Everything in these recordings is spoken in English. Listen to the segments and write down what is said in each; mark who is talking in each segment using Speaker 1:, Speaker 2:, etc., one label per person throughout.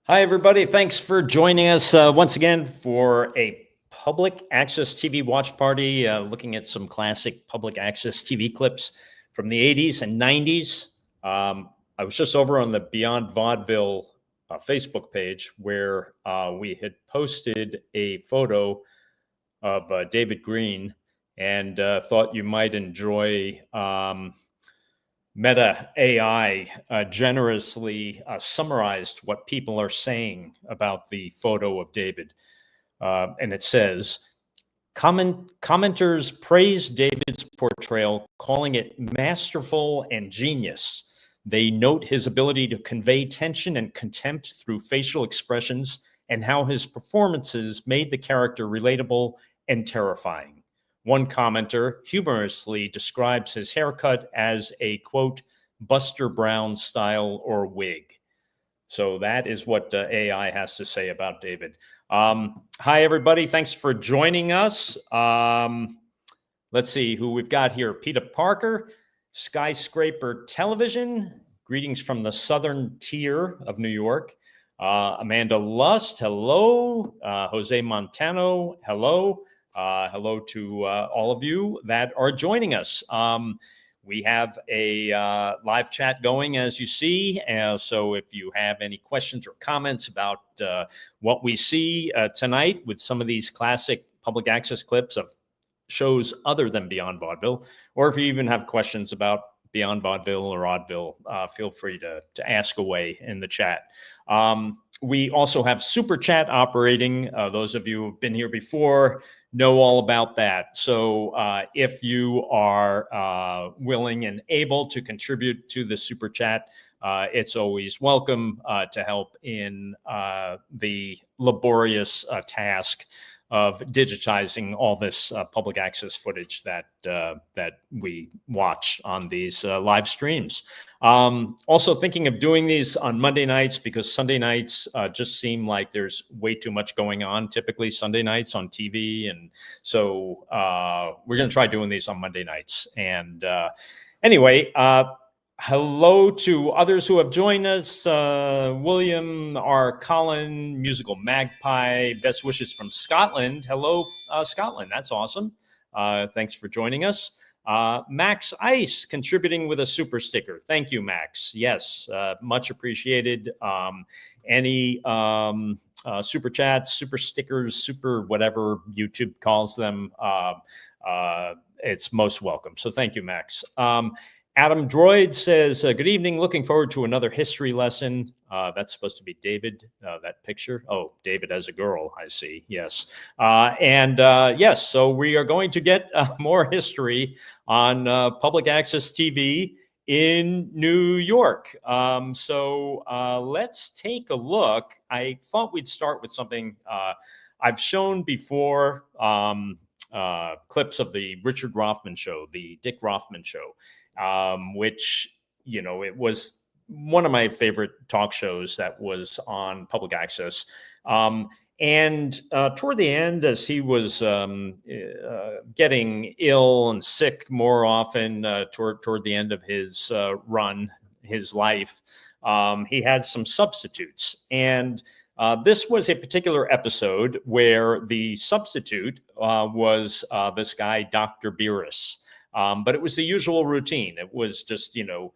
Speaker 1: Hi, everybody. Thanks for joining us once again for a public access TV watch party, looking at some classic public access TV clips from the 80s and 90s. I was just over on the Beyond Vaudeville Facebook page where we had posted a photo of David Green and thought you might enjoy. Meta AI generously summarized what people are saying about the photo of David. And it says, commenters praise David's portrayal, calling it masterful and genius. They note his ability to convey tension and contempt through facial expressions and how his performances made the character relatable and terrifying. One commenter humorously describes his haircut as a, quote, Buster Brown style or wig. So that is what AI has to say about David. Hi, everybody. Thanks for joining us. Let's see who we've got here. Peter Parker, Skyscraper Television. Greetings from the southern tier of New York. Amanda Lust, hello. Jose Montano, hello. Hello to all of you that are joining us. We have a live chat going, as you see. So if you have any questions or comments about what we see tonight with some of these classic public access clips of shows other than Beyond Vaudeville, or if you even have questions about Beyond Vaudeville or Oddville, feel free to ask away in the chat. We also have Super Chat operating. Those of you who've been here before know all about that. So if you are willing and able to contribute to the Super Chat, it's always welcome to help in the laborious task of digitizing all this public access footage that we watch on these live streams. Also thinking of doing these on Monday nights because Sunday nights just seem like there's way too much going on typically Sunday nights on TV. And so we're going to try doing these on Monday nights. And anyway, hello to others who have joined us. William R. Collin, Musical Magpie, best wishes from Scotland. Hello, Scotland. That's awesome. Thanks for joining us. Max Ice contributing with a super sticker. Thank you, Max. Yes, much appreciated. Any super chats, super stickers, super whatever YouTube calls them, it's most welcome. So thank you, Max. Adam Droid says, good evening. Looking forward to another history lesson. That's supposed to be David, that picture. Oh, David as a girl, I see. Yes. Yes, so we are going to get more history on public access TV in New York. Let's take a look. I thought we'd start with something I've shown before, clips of the Richard Rothman show, the Dick Rothman show. Which, you know, it was one of my favorite talk shows that was on public access. And toward the end, as he was getting ill and sick more often toward the end of his run, his life, he had some substitutes. And this was a particular episode where the substitute was this guy, Dr. Biris. But it was the usual routine. It was just, you know,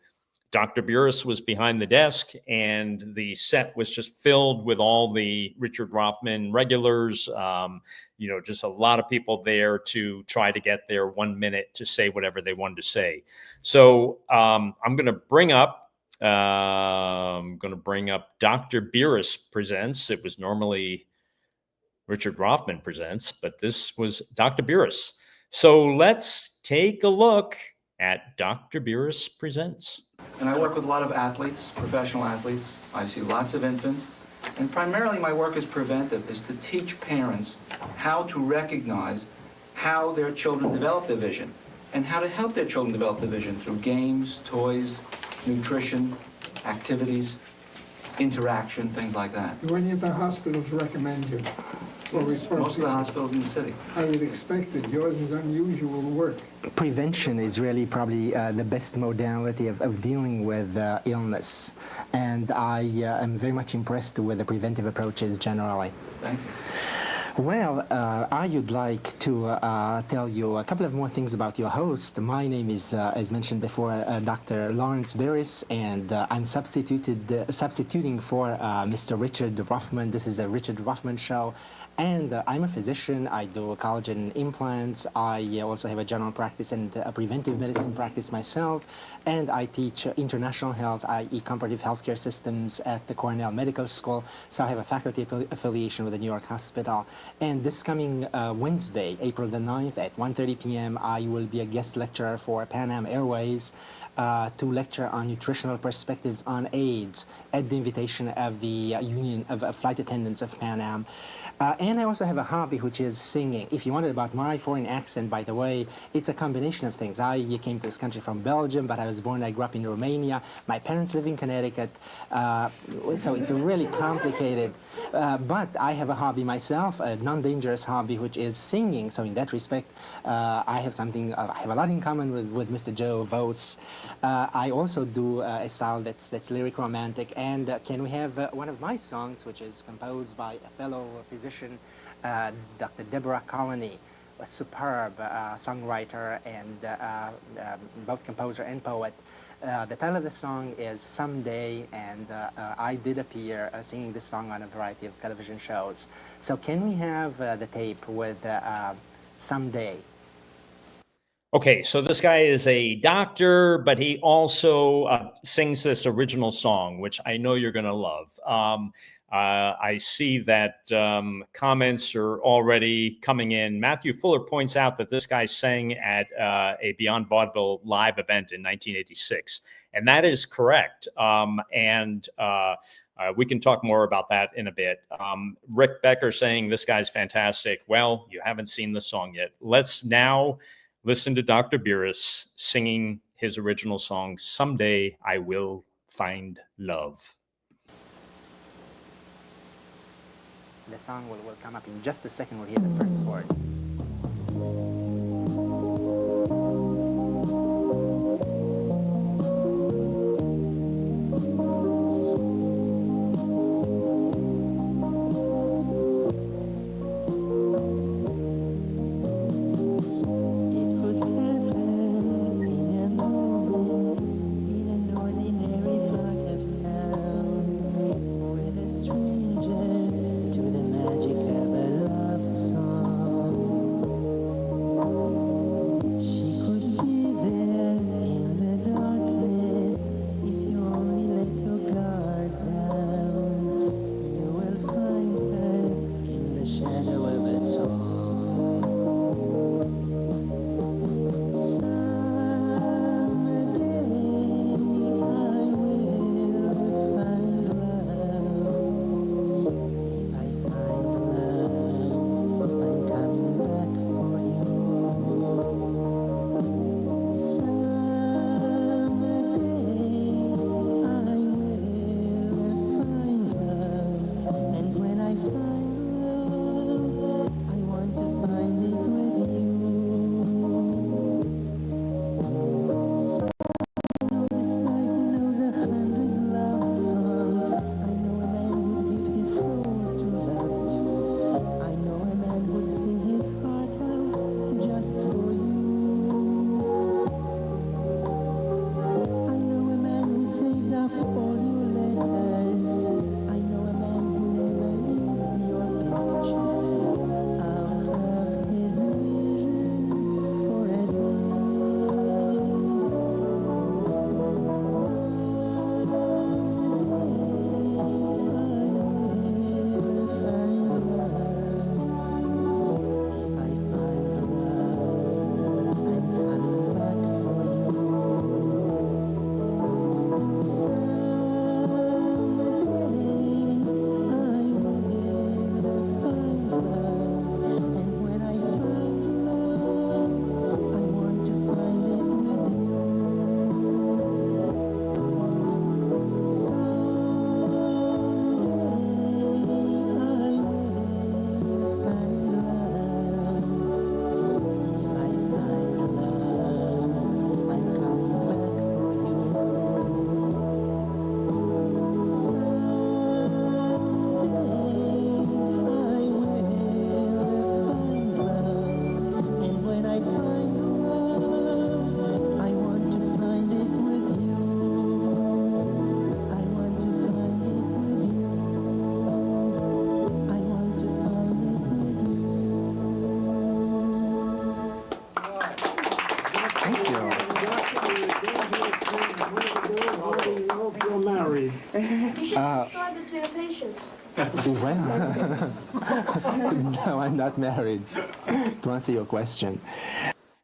Speaker 1: Dr. Biris was behind the desk and the set was just filled with all the Richard Rothman regulars, you know, just a lot of people there to try to get their 1 minute to say whatever they wanted to say. So I'm going to bring up Dr. Biris Presents. It was normally Richard Rothman Presents, but this was Dr. Biris. So let's take a look at Dr. Biris Presents.
Speaker 2: And I work with a lot of athletes, professional athletes. I see lots of infants. And primarily my work is preventive, is to teach parents how to recognize how their children develop their vision and how to help their children develop their vision through games, toys, nutrition, activities. interaction, things like that.
Speaker 3: Do any of the hospitals recommend you? Or refer
Speaker 2: Most of the
Speaker 3: people?
Speaker 2: hospitals in the city.
Speaker 3: I would expect that yours is unusual work.
Speaker 4: Prevention is really probably the best modality of dealing with illness, and I am very much impressed with the preventive approaches generally.
Speaker 2: Thank you.
Speaker 4: Well, I would like to tell you a couple of more things about your host. My name is, as mentioned before, Dr. Lawrence Biris, and I'm substituting for Mr. Richard Ruffman. This is the Richard Ruffman Show. And I'm a physician. I do collagen implants. I also have a general practice and a preventive medicine practice myself. And I teach international health, i.e. comparative healthcare systems at the Cornell Medical School. So I have a faculty affiliation with the New York Hospital. And this coming Wednesday, April the 9th at 1:30 p.m., I will be a guest lecturer for Pan Am Airways to lecture on nutritional perspectives on AIDS at the invitation of the Union of Flight Attendants of Pan Am. And I also have a hobby, which is singing. If you wondered about my foreign accent, by the way, it's a combination of things. I came to this country from Belgium, but I grew up in Romania. My parents live in Connecticut, so it's really complicated. But I have a hobby myself, a non-dangerous hobby, which is singing. So in that respect, I have a lot in common with Mr. Joe Vos. I also do a style that's lyric romantic. And can we have one of my songs, which is composed by a fellow physician, Dr. Deborah Colony, a superb songwriter and both composer and poet. The title of the song is Someday, and I did appear singing this song on a variety of television shows. So can we have the tape with Someday?
Speaker 1: Okay, so this guy is a doctor, but he also sings this original song, which I know you're going to love. I see that comments are already coming in. Matthew Fuller points out that this guy sang at a Beyond Vaudeville live event in 1986, and that is correct. We can talk more about that in a bit. Rick Becker saying this guy's fantastic. Well, you haven't seen the song yet. Let's now listen to Dr. Biris singing his original song, Someday I Will Find Love.
Speaker 4: The song will come up in just a second. We'll hear the first chord.
Speaker 3: Hope you're married.
Speaker 5: You should describe it to your patients.
Speaker 4: Well, no, I'm not married, to answer your question.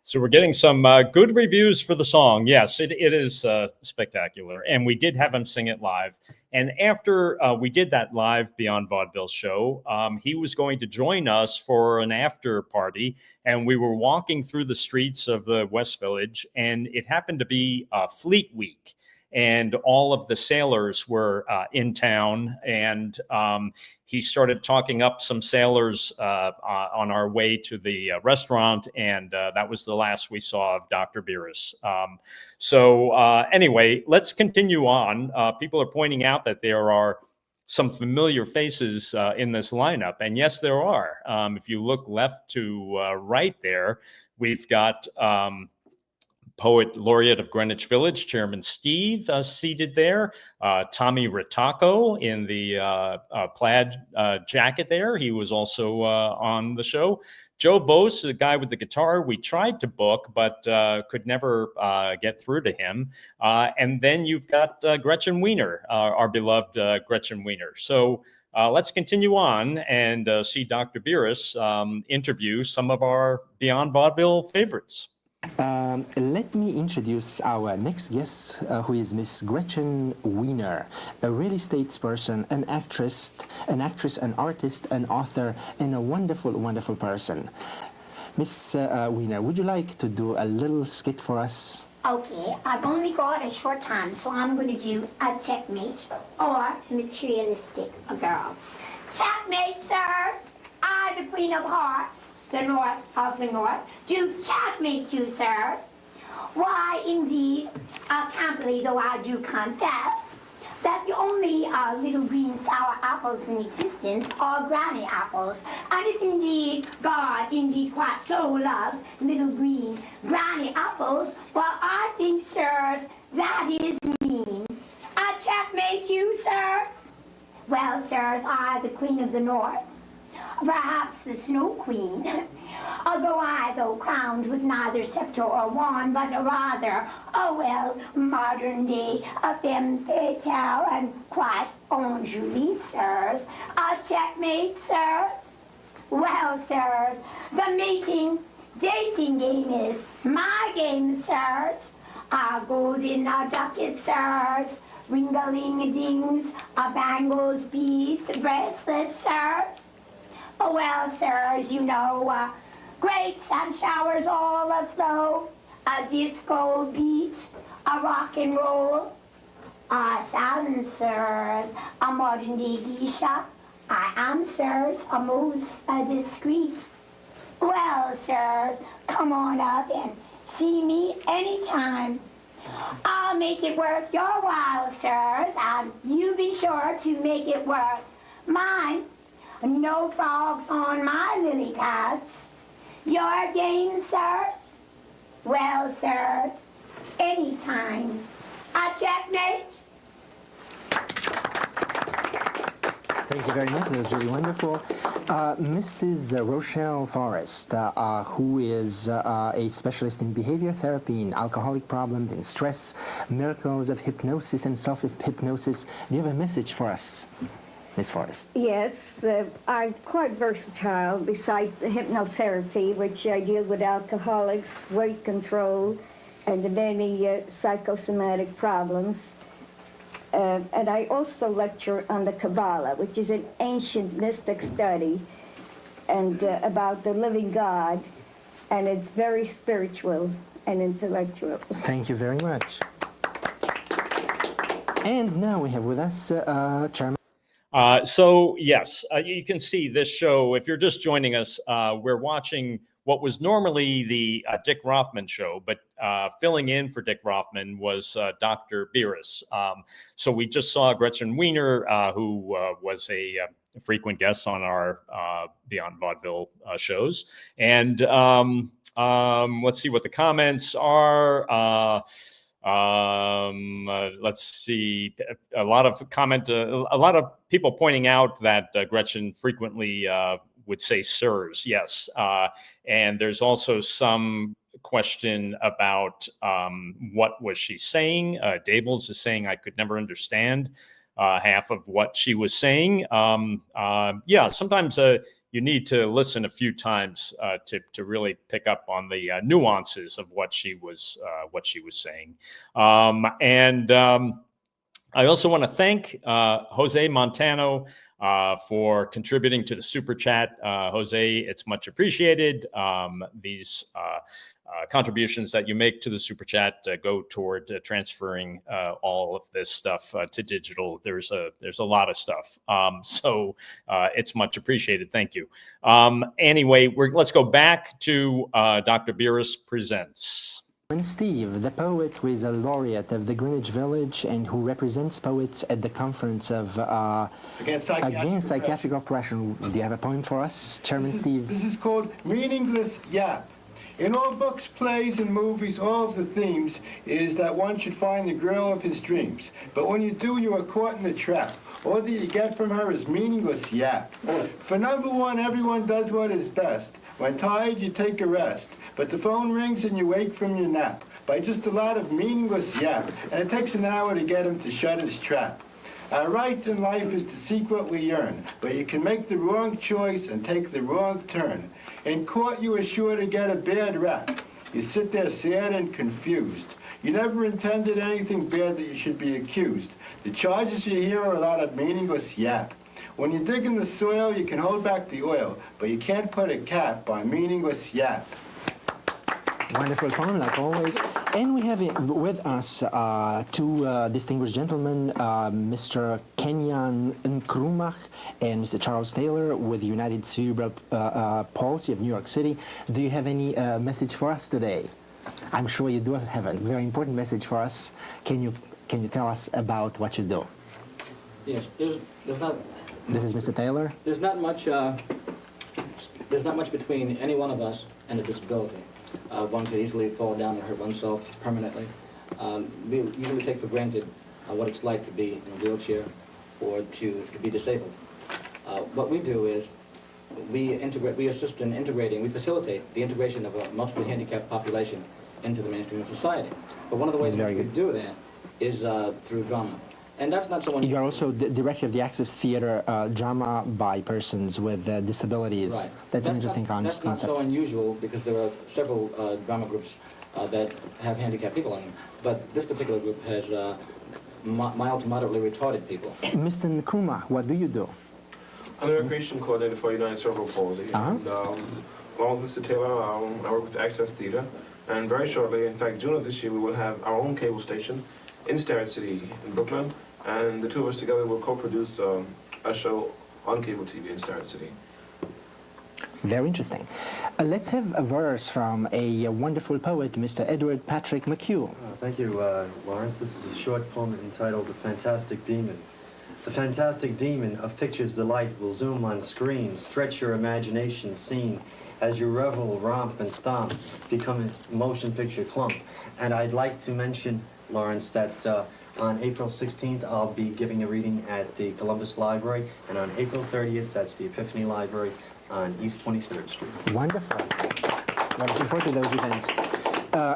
Speaker 1: So we're getting some good reviews for the song. Yes, it is spectacular. And we did have him sing it live. And after we did that live Beyond Vaudeville show, he was going to join us for an after party. And we were walking through the streets of the West Village, and it happened to be Fleet Week. And all of the sailors were in town, and he started talking up some sailors on our way to the restaurant, and that was the last we saw of Dr. Biris. Anyway, let's continue on. People are pointing out that there are some familiar faces in this lineup, and yes, there are. If you look left to right there, we've got Poet Laureate of Greenwich Village, Chairman Steve, seated there. Tommy Ritacco in the plaid jacket there. He was also on the show. Joe Bose, the guy with the guitar, we tried to book, but could never get through to him. And then you've got Gretchen Wiener, our beloved Gretchen Wiener. So let's continue on and see Dr. Biris interview some of our Beyond Vaudeville favorites.
Speaker 4: Let me introduce our next guest, who is Miss Gretchen Wiener, a real estate person, an actress, an artist, an author, and a wonderful, wonderful person. Miss Wiener, would you like to do a little skit for us?
Speaker 6: Okay, I've only got a short time, so I'm going to do a checkmate or materialistic girl. Checkmate, sirs! I, the Queen of Hearts, the North of the North, do checkmate you, sirs. Why, indeed, I can't believe, though I do confess, that the only little green sour apples in existence are granny apples. And if indeed God indeed quite so loves little green granny apples, well, I think, sirs, that is mean. I checkmate you, sirs. Well, sirs, I, the Queen of the North, perhaps the Snow Queen, although I, though crowned with neither scepter or wand, but rather, oh well, modern day, a femme fatale and quite enjouée, sirs. A checkmate, sirs. Well, sirs, the dating game is my game, sirs. A golden ducat, sirs. Ring-a-ling-a-dings, bangles, beads, bracelets, sirs. Oh, well, sirs, you know, great sun showers all aflow, a disco beat, a rock and roll, silence, sirs, a modern day geisha. I am, sirs, a most discreet. Well, sirs, come on up and see me anytime. I'll make it worth your while, sirs, and you be sure to make it worth mine. No frogs on my lily pads. Your game, sirs? Well, sirs, anytime. A checkmate?
Speaker 4: Thank you very much. That was really wonderful. Mrs. Rochelle Forrest, who is a specialist in behavior therapy, in alcoholic problems, in stress, miracles of hypnosis and self-hypnosis. Do you have a message for us, Ms. Forrest?
Speaker 7: Yes, I'm quite versatile besides the hypnotherapy, which I deal with alcoholics, weight control, and the many psychosomatic problems. And I also lecture on the Kabbalah, which is an ancient mystic study and about the living God, and it's very spiritual and intellectual.
Speaker 4: Thank you very much. And now we have with us Chairman.
Speaker 1: So yes, you can see this show. If you're just joining us, we're watching what was normally the Dick Rothman show, but filling in for Dick Rothman was Dr. Biris. So we just saw Gretchen Wiener, who was a frequent guest on our Beyond Vaudeville shows. And let's see what the comments are. Let's see. A lot of people pointing out that Gretchen frequently would say sirs. Yes. And there's also some question about what was she saying. Dables is saying I could never understand half of what she was saying. Yeah, sometimes you need to listen a few times to really pick up on the nuances of what she was saying. I also want to thank Jose Montano for contributing to the super chat. Jose, it's much appreciated. These contributions that you make to the super chat go toward transferring all of this stuff to digital. There's a lot of stuff, so it's much appreciated. Thank you. Anyway, let's go back to Dr. Biris Presents.
Speaker 4: And Steve, the poet who is a laureate of the Greenwich Village and who represents poets at the conference of Against Psychiatric Oppression. Do you have a poem for us, Chairman Steve?
Speaker 8: This is called Meaningless Yap. In all books, plays, and movies, all of the themes is that one should find the girl of his dreams. But when you do, you are caught in a trap. All that you get from her is meaningless yap. For number one, everyone does what is best. When tired, you take a rest. But the phone rings and you wake from your nap by just a lot of meaningless yap. And it takes an hour to get him to shut his trap. Our right in life is to seek what we yearn, but you can make the wrong choice and take the wrong turn. In court, you are sure to get a bad rap. You sit there sad and confused. You never intended anything bad that you should be accused. The charges you hear are a lot of meaningless yap. When you dig in the soil, you can hold back the oil, but you can't put a cap on meaningless yap.
Speaker 4: Wonderful poem, like always. And we have with us two distinguished gentlemen, Mr. Kenyon Nkrumah and Mr. Charles Taylor with the United Cerebral Palsy of New York City. Do you have any message for us today? I'm sure you do have a very important message for us. Can you tell us about what you do?
Speaker 9: Yes, there's not.
Speaker 4: This is Mr. Taylor.
Speaker 9: There's not much between any one of us and a disability. One could easily fall down and hurt oneself permanently. We usually take for granted what it's like to be in a wheelchair or to be disabled. What we do is we assist in integrating, we facilitate the integration of a multiply handicapped population into the mainstream of society. But one of the ways that we do that is through drama. And that's not someone...
Speaker 4: You are also the director of the Access Theater drama by persons with disabilities.
Speaker 9: Right.
Speaker 4: That's an interesting concept.
Speaker 9: That's not so unusual because there are several drama groups that have handicapped people in them. But this particular group has mild to moderately retarded people.
Speaker 4: Mr. Nkrumah, what do you do?
Speaker 10: I'm the recreation coordinator for United Cerebral Palsy. And, along with Mr. Taylor, I work with the Access Theater. And very shortly, in fact, June of this year, we will have our own cable station in Starrett City in Brooklyn, and the two of us together will co-produce a show on cable TV in Starrett City.
Speaker 4: Very interesting. Let's have a verse from a wonderful poet, Mr. Edward Patrick McHugh.
Speaker 11: Thank you, Lawrence. This is a short poem entitled The Fantastic Demon. The fantastic demon of pictures delight will zoom on screen, stretch your imagination scene as you revel, romp, and stomp, become a motion picture clump. And I'd like to mention, Lawrence, that on April 16th, I'll be giving a reading at the Columbus Library, and on April 30th, that's the Epiphany Library on East 23rd Street.
Speaker 4: Wonderful. Well, looking forward to those events.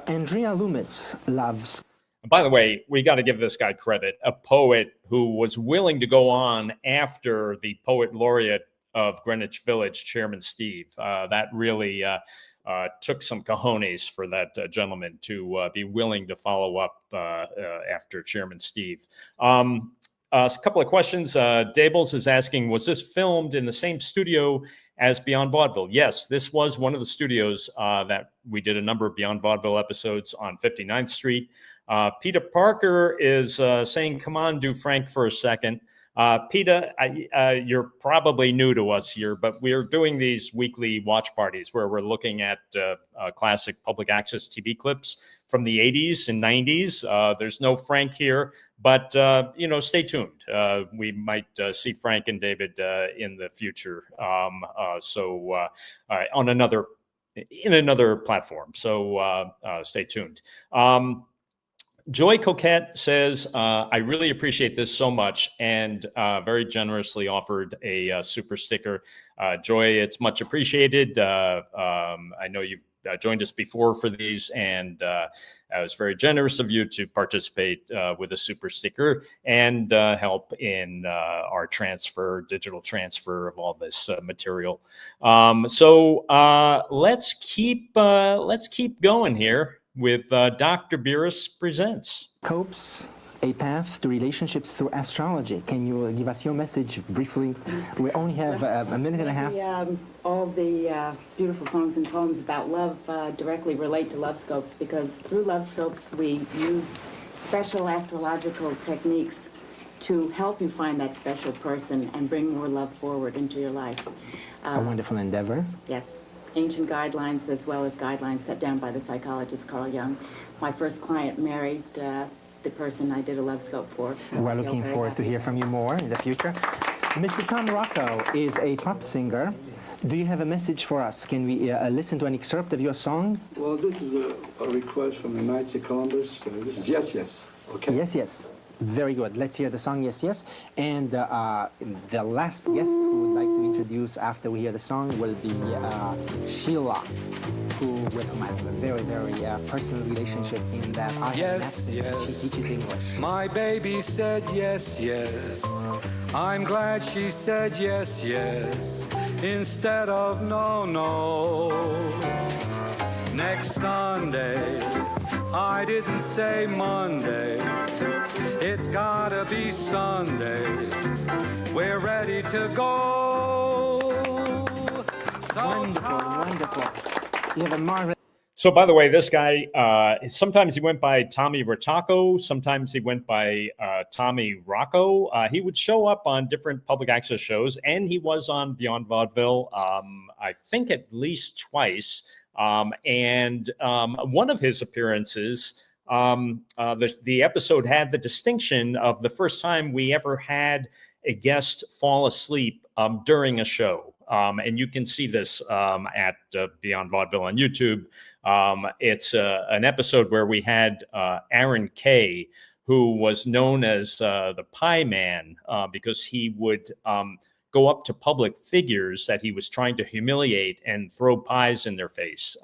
Speaker 4: Andrea Loomis loves...
Speaker 1: By the way, we got to give this guy credit, a poet who was willing to go on after the poet laureate of Greenwich Village, Chairman Steve. That really... took some cojones for that gentleman to be willing to follow up after Chairman Steve. A couple of questions. Dables is asking, was this filmed in the same studio as Beyond Vaudeville? Yes, this was one of the studios that we did a number of Beyond Vaudeville episodes on 59th Street. Peter Parker is saying, come on, do Frank for a second. Peter, you're probably new to us here, but we're doing these weekly watch parties where we're looking at classic public access TV clips from the 80s and 90s. There's no Frank here, but, stay tuned. We might see Frank and David in the future. In another platform. So stay tuned. Joy Coquette says, I really appreciate this so much, and very generously offered a super sticker. Joy, it's much appreciated. I know you've joined us before for these, and it was very generous of you to participate with a super sticker and help in our digital transfer of all this material. So let's keep going here with Dr. Biris Presents.
Speaker 4: Copes, a path to relationships through astrology. Can you give us your message briefly? We only have a minute and a half.
Speaker 12: All the beautiful songs and poems about love directly relate to love scopes, because through love scopes we use special astrological techniques to help you find that special person and bring more love forward into your life.
Speaker 4: A wonderful endeavor.
Speaker 12: Yes. Ancient guidelines as well as guidelines set down by the psychologist Carl Jung. My first client married the person I did a love scope for.
Speaker 4: We're looking forward to hear from you more in the future. Mr. Tom Rocco is a pop singer. Do you have a message for us? Can we listen to an excerpt of your song?
Speaker 13: Well, this is a request from the Knights of Columbus. This is Yes, Yes. Okay?
Speaker 4: Yes, Yes. Very good. Let's hear the song Yes, Yes. And the last guest who would like to introduce after we hear the song will be Sheila, with whom I have a very, very personal relationship in that I have an accent and she teaches English.
Speaker 14: My baby said yes, yes. I'm glad she said yes, yes, instead of no, no. Next Sunday, I didn't say Monday. It's gotta be Sunday. We're ready to go. So
Speaker 4: wonderful, wonderful. You have a marvelous.
Speaker 1: So, by the way, this guy, sometimes he went by Tommy Rattaco, sometimes he went by Tommy Rocco. He would show up on different public access shows, and he was on Beyond Vaudeville, I think at least twice. And one of his appearances, the episode had the distinction of the first time we ever had a guest fall asleep during a show. And you can see this at Beyond Vaudeville on YouTube. It's an episode where we had Aaron Kay, who was known as the Pie Man because he would go up to public figures that he was trying to humiliate and throw pies in their face.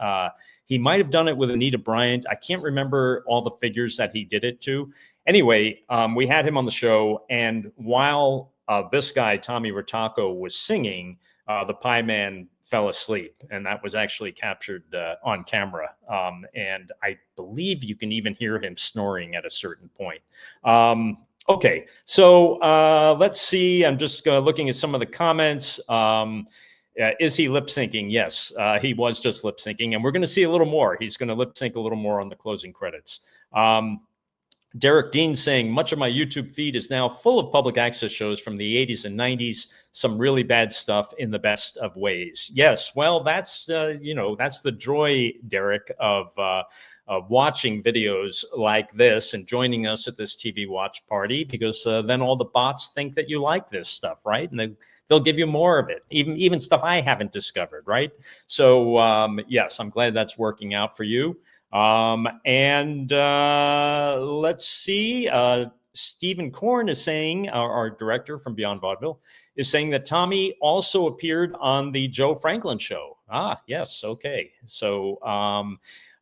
Speaker 1: He might have done it with Anita Bryant. I can't remember all the figures that he did it to. Anyway, we had him on the show, and while this guy, Tommy Rattaco, was singing, the Pie Man fell asleep, and that was actually captured on camera. And I believe you can even hear him snoring at a certain point. Okay, so let's see. I'm just looking at some of the comments. Is he lip syncing? Yes, he was just lip syncing, and we're going to see a little more. He's going to lip sync a little more on the closing credits. Derek Dean saying, much of my YouTube feed is now full of public access shows from the 80s and 90s, some really bad stuff in the best of ways. Yes, well, that's, that's the joy, Derek, of watching videos like this and joining us at this TV watch party, because then all the bots think that you like this stuff, right? And they'll give you more of it, even stuff I haven't discovered, right? So, yes, I'm glad that's working out for you. Let's see. Stephen Korn is saying, our director from Beyond Vaudeville, is saying that Tommy also appeared on the Joe Franklin show. Ah, yes. Okay. So,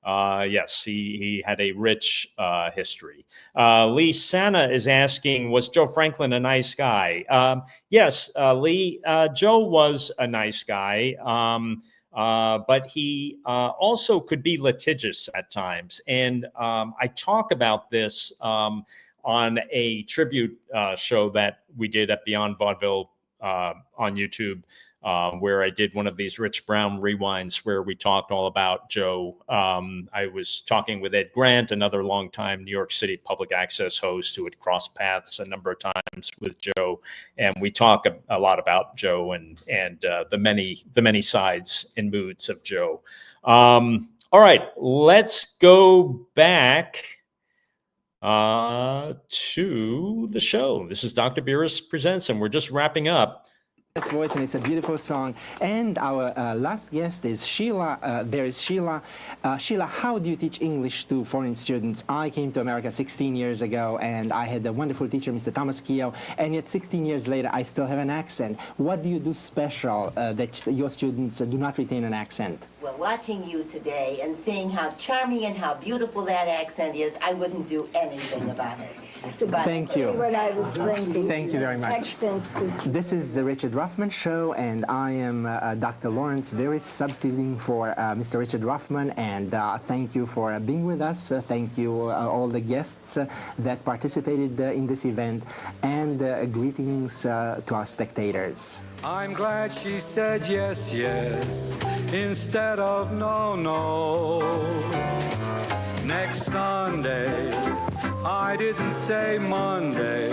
Speaker 1: yes, he had a rich history. Lee Sana is asking, was Joe Franklin a nice guy? Yes, Lee, Joe was a nice guy. But he also could be litigious at times. And I talk about this on a tribute show that we did at Beyond Vaudeville on YouTube, where I did one of these Rich Brown rewinds where we talked all about Joe. I was talking with Ed Grant, another longtime New York City public access host who had crossed paths a number of times with Joe, and we talk a lot about Joe and the many sides and moods of Joe. All right, let's go back to the show. This is Dr. Biris Presents, and we're just wrapping up
Speaker 4: voice, and it's a beautiful song. And our last guest is Sheila. There is Sheila. Sheila, how do you teach English to foreign students? I came to America 16 years ago, and I had a wonderful teacher, Mr. Thomas Keogh, and yet 16 years later, I still have an accent. What do you do special that your students do not retain an accent?
Speaker 15: Well, watching you today and seeing how charming and how beautiful that accent is, I wouldn't do anything about it.
Speaker 4: Thank you.
Speaker 7: What I was thinking.
Speaker 4: Thank you very much.
Speaker 7: Accents.
Speaker 4: This is the Richard Ruffman Show, and I am Dr. Lawrence Biris, substituting for Mr. Richard Ruffman, and thank you for being with us. Thank you all the guests that participated in this event, and greetings to our spectators.
Speaker 14: I'm glad she said yes, yes, instead of no, no. Next Sunday, I didn't say Monday,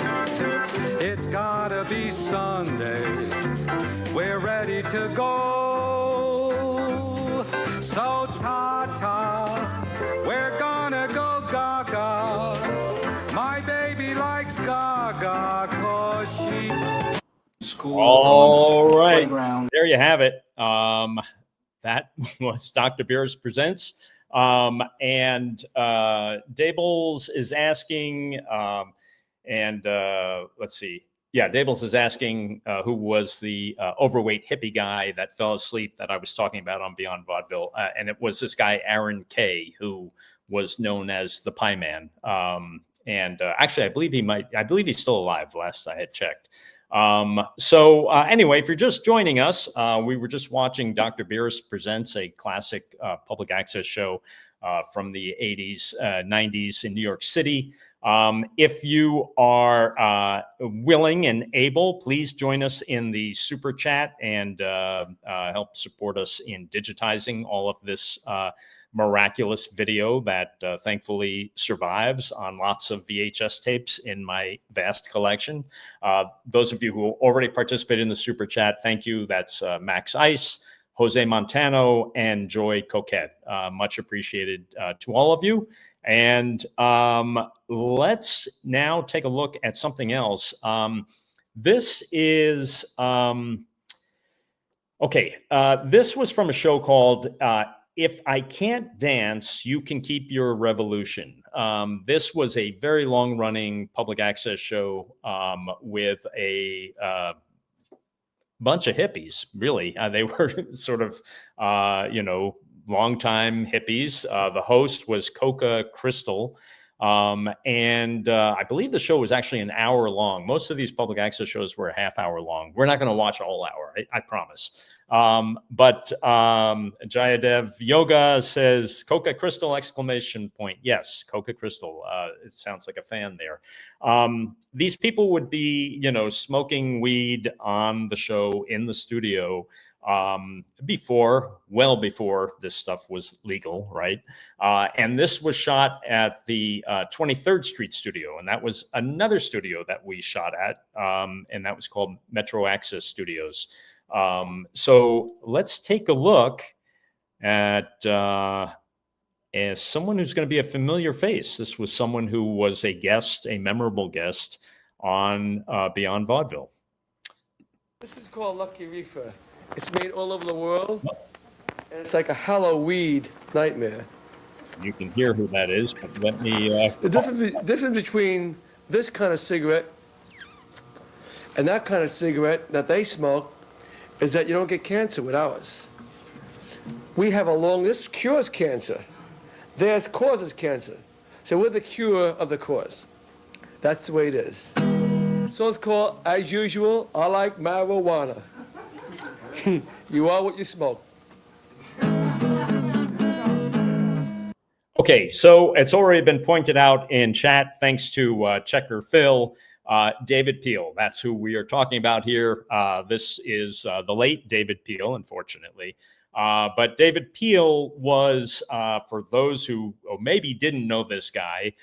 Speaker 14: it's gotta be Sunday. We're ready to go. So ta-ta, we're gonna go gaga. My baby likes gaga 'cause she...
Speaker 1: All right, there you have it. That was Dr. Biris Presents. And Dables is asking, let's see. Yeah, Dables is asking who was the overweight hippie guy that fell asleep that I was talking about on Beyond Vaudeville. And it was this guy, Aaron Kay, who was known as the Pie Man. Actually, I believe he's still alive, last I had checked. Anyway, if you're just joining us, we were just watching Dr. Biris Presents, a classic public access show from the 80s, 90s in New York City. If you are willing and able, please join us in the super chat and help support us in digitizing all of this miraculous video that thankfully survives on lots of VHS tapes in my vast collection. Those of you who already participated in the super chat, thank you. That's Max Ice, Jose Montano, and Joy Coquette. Much appreciated to all of you. And let's now take a look at something else. This is, this was from a show called If I Can't Dance, You Can Keep Your Revolution. This was a very long-running public access show with a bunch of hippies, really. They were sort of, longtime hippies. The host was Coca Crystal. I believe the show was actually an hour long. Most of these public access shows were a half hour long. We're not going to watch a whole hour, I promise. Jayadev Yoga says, Coca Crystal, exclamation point. Yes, Coca Crystal. It sounds like a fan there. These people would be, smoking weed on the show in the studio well before this stuff was legal, right? And this was shot at the 23rd Street studio, and that was another studio that we shot at, and that was called Metro Access Studios. So let's take a look at as someone who's going to be a familiar face. This was someone who was a guest, a memorable guest on Beyond Vaudeville.
Speaker 16: This is called Lucky Reefer. It's made all over the world, and it's like a Halloween nightmare.
Speaker 1: You can hear who that is, but let me...
Speaker 16: The difference between this kind of cigarette and that kind of cigarette that they smoke is that you don't get cancer with ours. We have this cures cancer. Theirs causes cancer. So we're the cure of the cause. That's the way it is. So it's called, as usual, I like marijuana. You are what you smoke.
Speaker 1: Okay, so it's already been pointed out in chat, thanks to Checker Phil, David Peel. That's who we are talking about here. This is the late David Peel, unfortunately. But David Peel was, for those who maybe didn't know this guy,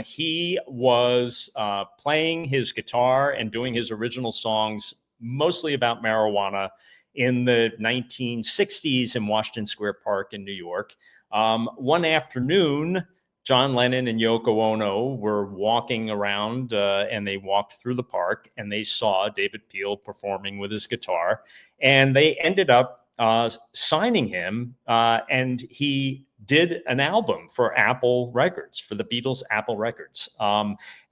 Speaker 1: he was playing his guitar and doing his original songs mostly about marijuana in the 1960s in Washington Square Park in New York. One afternoon, John Lennon and Yoko Ono were walking around and they walked through the park and they saw David Peel performing with his guitar, and they ended up signing him, and he did an album for Apple Records, for the Beatles' Apple Records.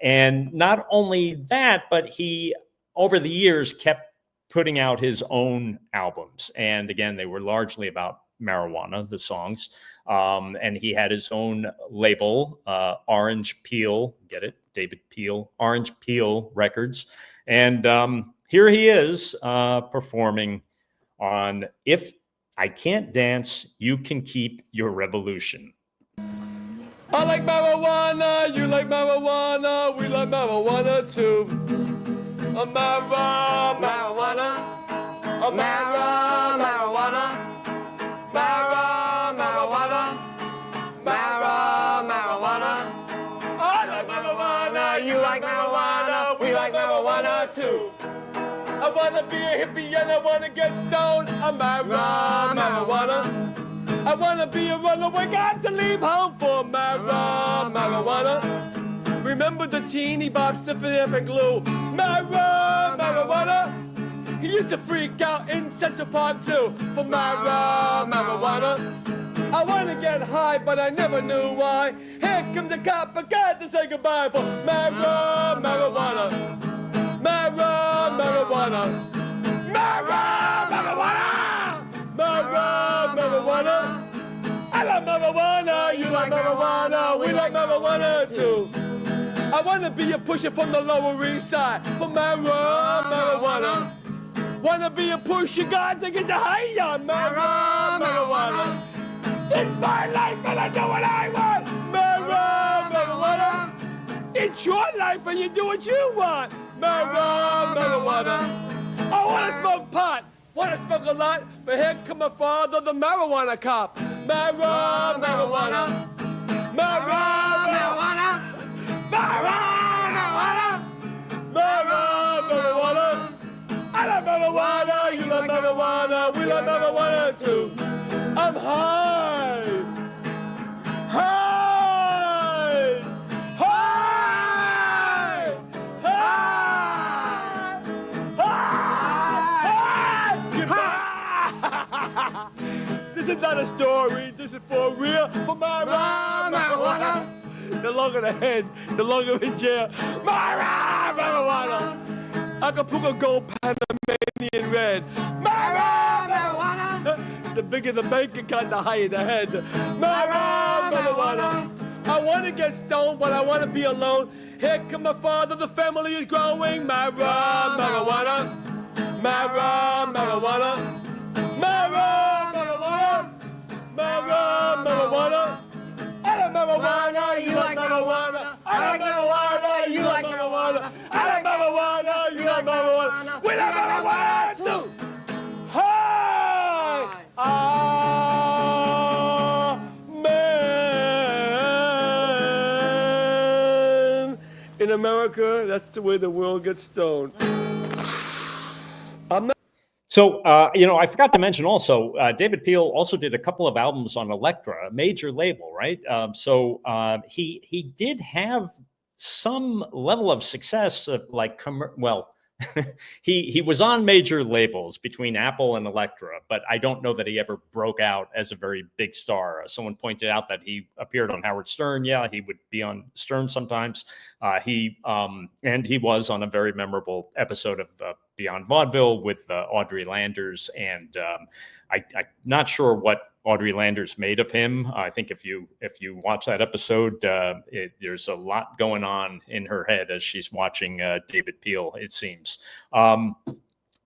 Speaker 1: And not only that, but he, over the years, kept putting out his own albums. And again, they were largely about marijuana, the songs. And he had his own label, Orange Peel, get it? David Peel, Orange Peel Records. And here he is performing on If I Can't Dance, You Can Keep Your Revolution.
Speaker 16: I like marijuana, you like marijuana, we like marijuana too. Marijuana, marijuana, marijuana, marijuana, marijuana. I like marijuana, you like marijuana, we like marijuana too. I wanna be a hippie and I wanna get stoned. I'm marijuana. I wanna be a runaway, got to leave home for marijuana. Remember the teeny bop sniffing and glue. Marijuana. He used to freak out in Central Park too for marijuana. I wanna get high, but I never knew why. Here comes the cop, I got to say goodbye for marijuana. Marijuana. Marijuana. Marijuana. I love marijuana, you like marijuana, we like marijuana too. I wanna be a pusher from the Lower East Side for marijuana. Wanna be a pusher, got to get the high on marijuana. It's my life and I do what I want. Marijuana. It's your life and you do what you want. Marijuana. I wanna smoke pot, wanna smoke a lot, but here come my father, the marijuana cop. Marijuana. Marijuana. Marijuana. Marijuana. I love marijuana, you love marijuana, we love marijuana too. I'm high. High. High. High. This is not a story, this is for real, for marijuana. The longer the head, the longer in jail. Marijuana. Acapulco Gold Panamanian Red. Marijuana. The bigger the bank account, the higher the head. Marijuana. I want to get stoned, but I want to be alone. Here come my father, the family is growing. Marijuana. Marijuana. Marijuana. Marijuana. I like marijuana, you like marijuana. I like marijuana, you like marijuana. I like marijuana, you like marijuana. We like marijuana too. Hi! Amen. In America, that's the way the world gets stoned. I'm not.
Speaker 1: So, I forgot to mention also, David Peel also did a couple of albums on Elektra, a major label, right? He did have some level of success, he was on major labels between Apple and Elektra, but I don't know that he ever broke out as a very big star. Someone pointed out that he appeared on Howard Stern. Yeah, he would be on Stern sometimes. He was on a very memorable episode of Beyond Vaudeville with Audrey Landers, and I'm not sure what Audrey Landers made of him. I think if you watch that episode, there's a lot going on in her head as she's watching David Peel, it seems.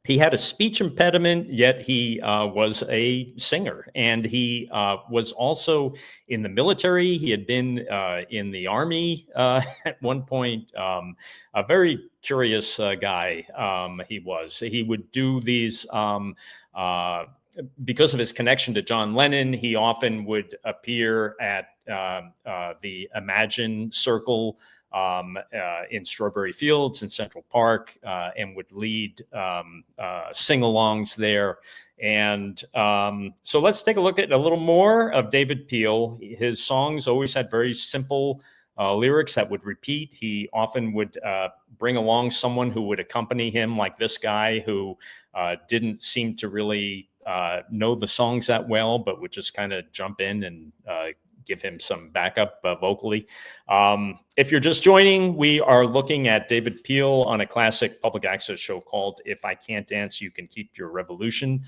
Speaker 1: He had a speech impediment, yet he was a singer, and he was also in the military. He had been in the Army at one point. A very curious guy he was. He would do these because of his connection to John Lennon. He often would appear at the Imagine Circle in Strawberry Fields in Central Park, and would lead sing-alongs there. And so let's take a look at a little more of David Peel. His songs always had very simple lyrics that would repeat. He often would bring along someone who would accompany him, like this guy who didn't seem to really know the songs that well, but would just kind of jump in and give him some backup vocally. If you're just joining, we are looking at David Peel on a classic public access show called If I Can't Dance, You Can Keep Your Revolution,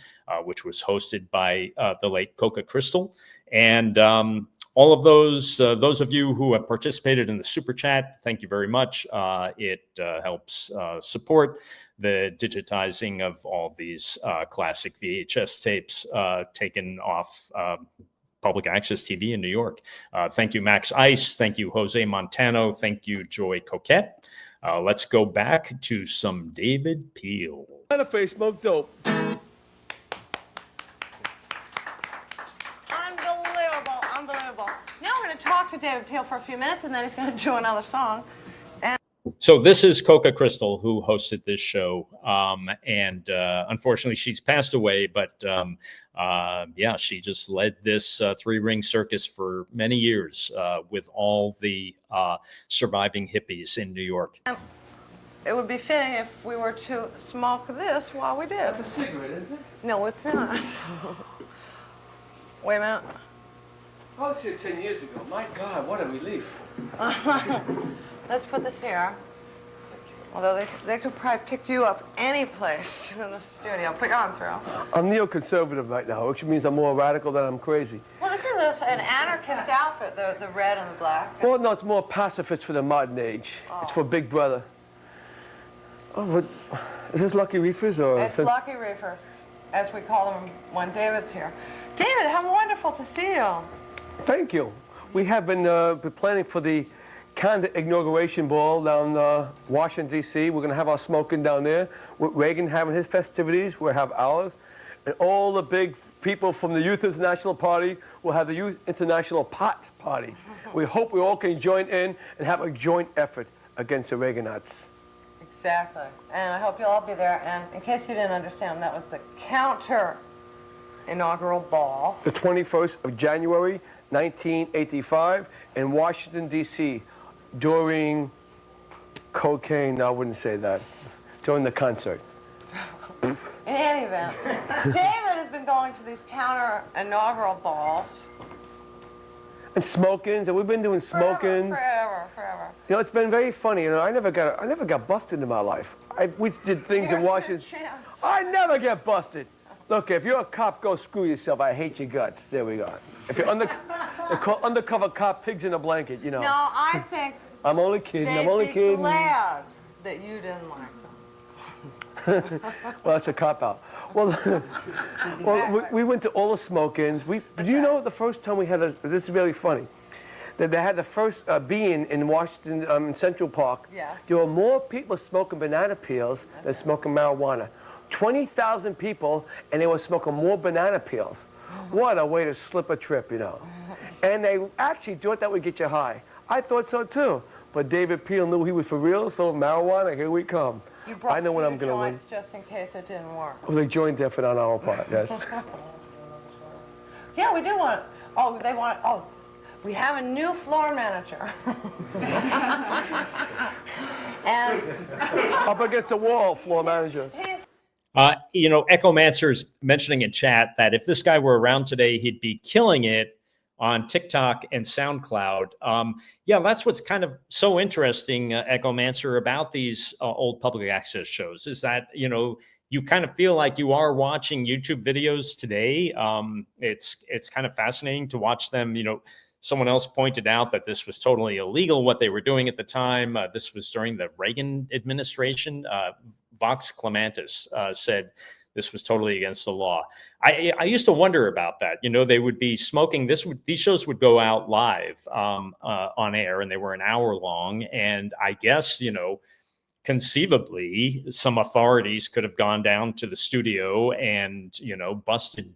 Speaker 1: which was hosted by the late Coca Crystal. And all of those of you who have participated in the Super Chat, thank you very much. It helps support the digitizing of all these classic VHS tapes taken off public access TV in New York. Thank you, Max Ice. Thank you, Jose Montano. Thank you, Joy Coquette. Let's go back to some David Peel.
Speaker 16: Santa Fe smoked dope.
Speaker 17: Unbelievable. Now we're going to talk to David Peel for a few minutes, and then he's going to do another song.
Speaker 1: So this is Coca Crystal, who hosted this show, and unfortunately she's passed away, but yeah, she just led this three-ring circus for many years with all the surviving hippies in New York.
Speaker 17: It would be fitting if we were to smoke this while we did.
Speaker 16: That's a cigarette, isn't it?
Speaker 17: No, it's not. Wait a minute.
Speaker 16: I was here 10 years ago. My God, what a relief.
Speaker 17: Let's put this here. Although they could probably pick you up any place in the studio. Put your arm through.
Speaker 16: I'm neoconservative right now, which means I'm more radical than I'm crazy.
Speaker 17: Well, this is an anarchist outfit, the red and the black.
Speaker 16: Well, no, it's more pacifist for the modern age. Oh. It's for Big Brother. Oh, what, is this Lucky Reefers or?
Speaker 17: It's Lucky Reefers, as we call them when David's here. David, how wonderful to see you.
Speaker 16: Thank you. We have been planning for the Canada inauguration ball down Washington, D.C. We're going to have our smoking down there. With Reagan having his festivities, we'll have ours. And all the big people from the Youth International Party will have the Youth International Pot Party. We hope we all can join in and have a joint effort against the Reaganites.
Speaker 17: Exactly. And I hope you'll all be there. And in case you didn't understand, that was the counter inaugural ball.
Speaker 16: The 21st of January, 1985, in Washington, D.C., during cocaine, no, I wouldn't say that, during the concert.
Speaker 17: In any event, David has been going to these counter inaugural balls.
Speaker 16: And smokings, and we've been doing smokings.
Speaker 17: Forever.
Speaker 16: You know, it's been very funny. You know, I never got busted in my life. We did things in Washington. I never get busted. Look, if you're a cop, go screw yourself. I hate your guts. There we go. If you're they're called undercover cop, pigs in a blanket, you know.
Speaker 17: No, I think
Speaker 16: I'm only kidding. I'm only kidding.
Speaker 17: They'd be glad that you didn't like them.
Speaker 16: Well, that's a cop-out. Well, we went to all the smoke-ins. Do you know the first time we had this is really funny, that they had the first being in Washington, in Central Park.
Speaker 17: Yes.
Speaker 16: There were more people smoking banana peels than smoking marijuana. 20,000 people, and they were smoking more banana peels. What a way to slip a trip, you know. And they actually thought that would get you high. I thought so too. But David Peel knew he was for real, so marijuana, here we come.
Speaker 17: You brought
Speaker 16: I know what I'm going to win.
Speaker 17: joints just in case it didn't work.
Speaker 16: It was a joint effort on our part, yes.
Speaker 17: Yeah, we do want, we have a new floor manager. And
Speaker 16: up against the wall, floor manager.
Speaker 1: You know, Echomancer's mentioning in chat that if this guy were around today, he'd be killing it on TikTok and SoundCloud. Yeah, that's what's kind of so interesting, Echomancer, about these old public access shows is that, you know, you kind of feel like you are watching YouTube videos today. It's kind of fascinating to watch them. You know, someone else pointed out that this was totally illegal, what they were doing at the time. This was during the Reagan administration. Vox Clementis said this was totally against the law. I used to wonder about that. You know, they would be smoking. These shows would go out live on air, and they were an hour long. And I guess, you know, conceivably, some authorities could have gone down to the studio and, you know, busted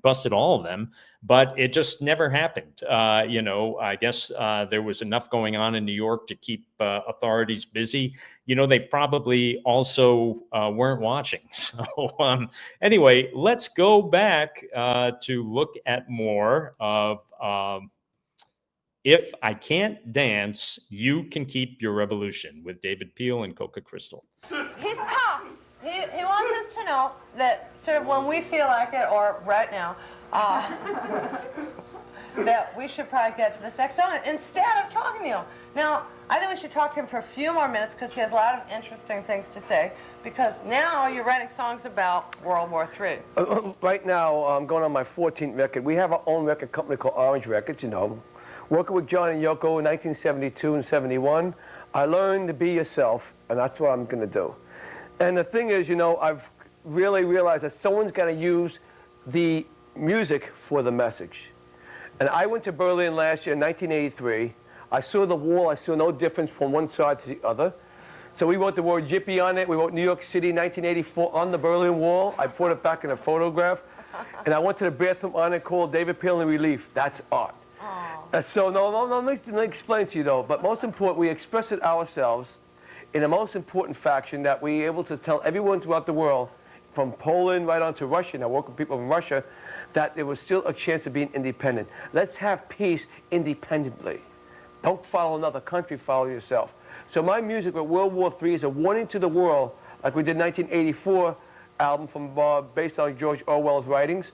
Speaker 1: busted all of them, but it just never happened. I guess there was enough going on in New York to keep authorities busy. They probably also weren't watching. So anyway, let's go back to look at more of If I Can't Dance, You Can Keep Your Revolution with David Peel and Coca Crystal.
Speaker 17: He's tough. He wants us to know that sort of when we feel like it, or right now, that we should probably get to this next song instead of talking to you. Now, I think we should talk to him for a few more minutes because he has a lot of interesting things to say, because now you're writing songs about World War III.
Speaker 16: Right now, I'm going on my 14th record. We have our own record company called Orange Records, Working with John and Yoko in 1972 and 71, I learned to be yourself, and that's what I'm going to do. And the thing is, I've really realized that someone's got to use the music for the message. And I went to Berlin last year in 1983. I saw the wall. I saw no difference from one side to the other. So we wrote the word Yippee on it. We wrote New York City 1984 on the Berlin Wall. I put it back in a photograph. And I went to the bathroom on it called David Peel and Relief. That's art. So let me explain to you though, but most important, we express it ourselves in the most important faction that we're able to tell everyone throughout the world, from Poland right on to Russia, and I work with people from Russia, that there was still a chance of being independent. Let's have peace independently. Don't follow another country, follow yourself. So my music with World War III is a warning to the world, like we did 1984 album based on George Orwell's writings,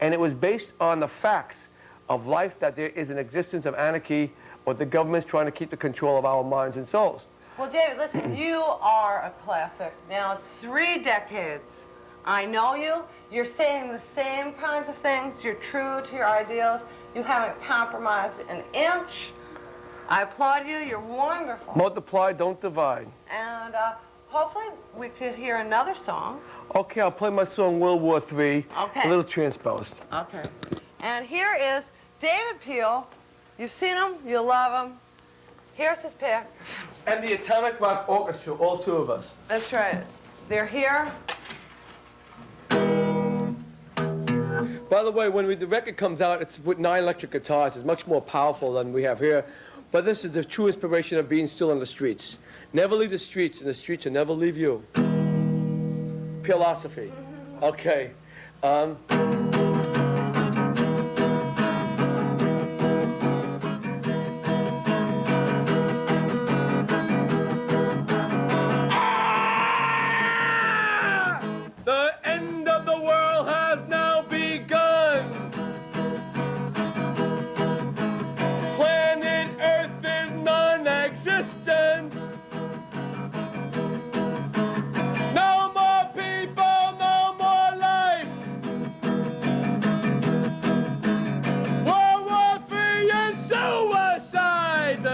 Speaker 16: and it was based on the facts of life, that there is an existence of anarchy, or the government's trying to keep the control of our minds and souls.
Speaker 17: Well, David, listen, you are a classic. Now, it's 3 decades. I know you. You're saying the same kinds of things. You're true to your ideals. You haven't compromised an inch. I applaud you. You're wonderful.
Speaker 16: Multiply, don't divide.
Speaker 17: And hopefully we could hear another song.
Speaker 16: Okay, I'll play my song World War III,
Speaker 17: Okay.
Speaker 16: a little transposed.
Speaker 17: Okay. And here is David Peel. You've seen him. You love him. Here's his pick.
Speaker 16: And the Atomic Rock Orchestra, all 2 of us.
Speaker 17: That's right. They're here.
Speaker 16: By the way, when the record comes out, it's with 9 electric guitars. It's much more powerful than we have here. But this is the true inspiration of being still on the streets. Never leave the streets, and the streets will never leave you. Philosophy. Okay. The end of the world has now begun. Planet Earth is non-existent. No more people, no more life. World War III and suicide.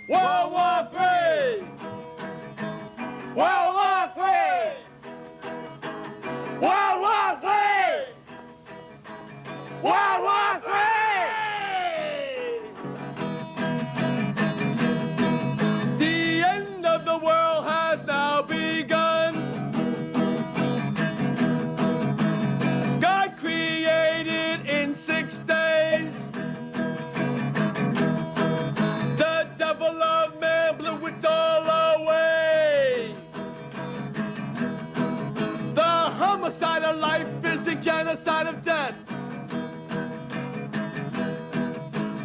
Speaker 16: World War III. World War III! World War III! World War III! The end of the world has now begun. God created in 6 days. The devil of man blew it all away. The homicide of life is the genocide of death.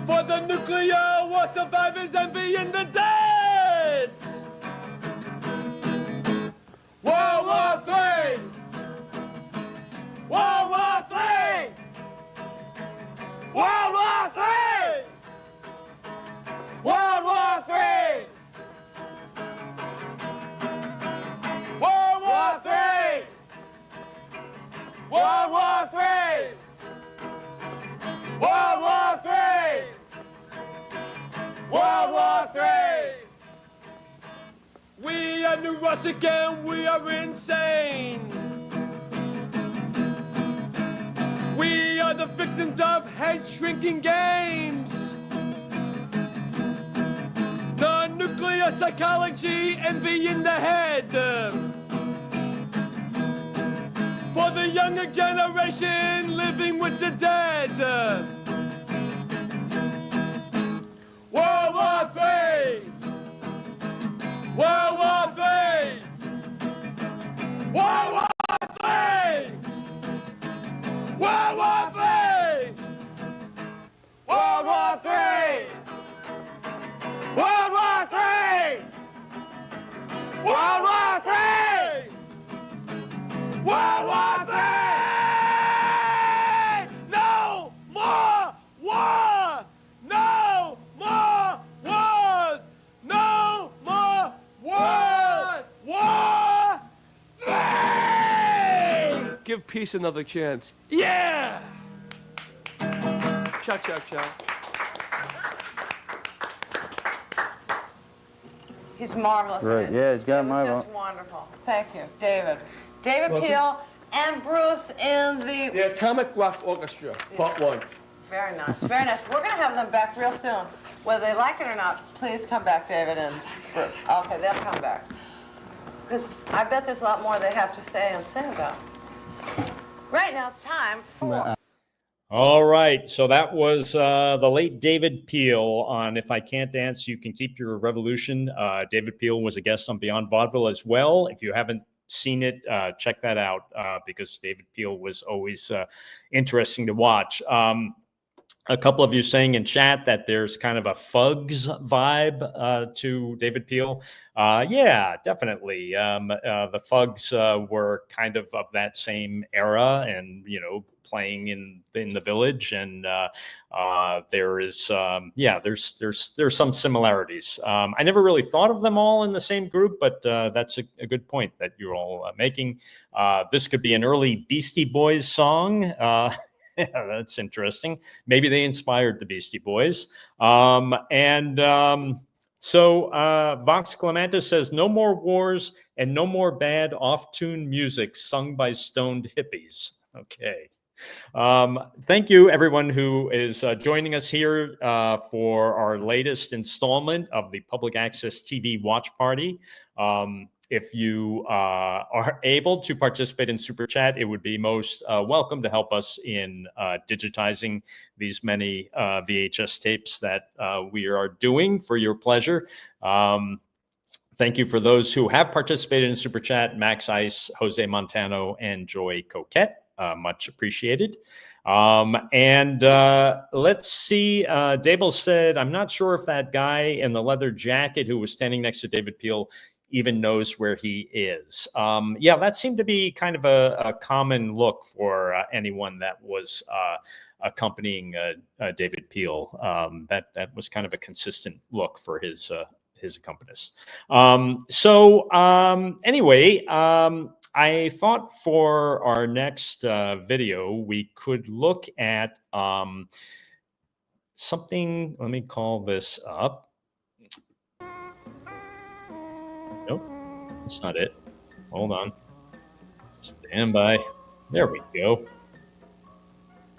Speaker 16: For the nuclear war survivors envying the dead. World War III! World War III! World War III! World War III! World War III! World War III! World War III! World War III! We are neurotic and we are insane. We are the victims of head-shrinking games. The nuclear psychology envy in the head. for the younger generation living with the dead. World War III! World War III! World War III! World War III! World War III! World War III! World War III! World War III! No more war! No more wars! No more wars! War! III! Give peace another chance. Yeah! Cha cha cha.
Speaker 17: He's marvelous.
Speaker 18: Right, yeah, he's got my
Speaker 17: Just wonderful. Thank you, David. David
Speaker 16: Welcome.
Speaker 17: Peel and Bruce in
Speaker 16: The Atomic Rock Orchestra, Part 1.
Speaker 17: Very nice, very nice. We're going to have them back real soon. Whether they like it or not, please come back, David and Bruce. Okay, they'll come back. Because I bet there's a lot more they have to say and sing about. Right now, it's time for...
Speaker 1: All right, so that was the late David Peel on If I Can't Dance, You Can Keep Your Revolution. David Peel was a guest on Beyond Vaudeville as well. If you haven't seen it, check that out because David Peel was always interesting to watch. A couple of you saying in chat that there's kind of a Fugs vibe to David Peel. Yeah, definitely. The Fugs were kind of that same era and, you know, playing in the Village, and there is there's some similarities. I never really thought of them all in the same group, but that's a good point that you're all making. This could be an early Beastie Boys song. Yeah, that's interesting. Maybe they inspired the Beastie Boys. So Vox Clementis says, no more wars and no more bad off-tune music sung by stoned hippies. Okay. Thank you, everyone who is joining us here for our latest installment of the Public Access TV Watch Party. If you are able to participate in Super Chat, it would be most welcome to help us in digitizing these many VHS tapes that we are doing for your pleasure. Thank you for those who have participated in Super Chat, Max Ice, Jose Montano, and Joy Coquette. Much appreciated. Let's see. Dable said, I'm not sure if that guy in the leather jacket who was standing next to David Peel even knows where he is. Yeah, that seemed to be kind of a common look for anyone that was accompanying David Peel. That was kind of a consistent look for his accompanist. Anyway, I thought for our next video, we could look at something. Let me call this up. Nope, that's not it. Hold on. Stand by. There we go.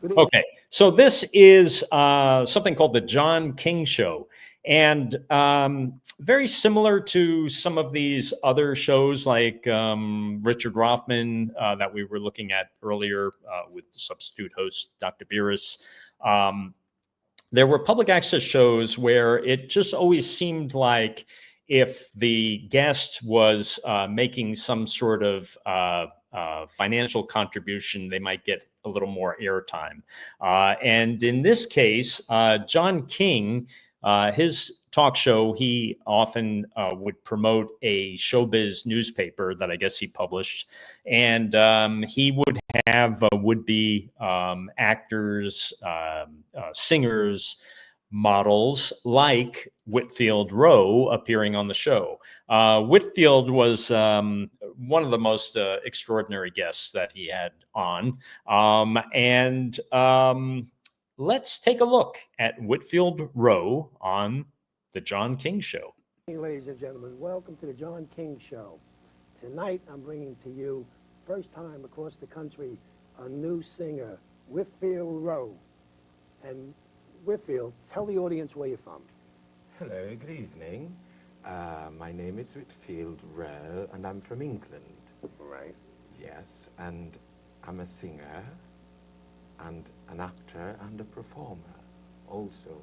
Speaker 1: Okay, so this is something called the John King Show. And very similar to some of these other shows like Richard Rothman that we were looking at earlier with the substitute host, Dr. Biris. There were public access shows where it just always seemed like if the guest was making some sort of financial contribution, they might get a little more airtime. And in this case, John King, his talk show, he often would promote a showbiz newspaper that I guess he published. And he would have would-be actors, singers, models like Whitfield Rowe appearing on the show. Whitfield was one of the most extraordinary guests that he had on. Let's take a look at Whitfield Rowe on The John King Show.
Speaker 3: Hey, ladies and gentlemen, welcome to The John King Show. Tonight I'm bringing to you, first time across the country, a new singer, Whitfield Rowe. And Whitfield, tell the audience where you're from.
Speaker 19: Hello, good evening. My name is Whitfield Rowe, and I'm from England.
Speaker 3: Right.
Speaker 19: Yes, and I'm a singer and an actor and a performer also.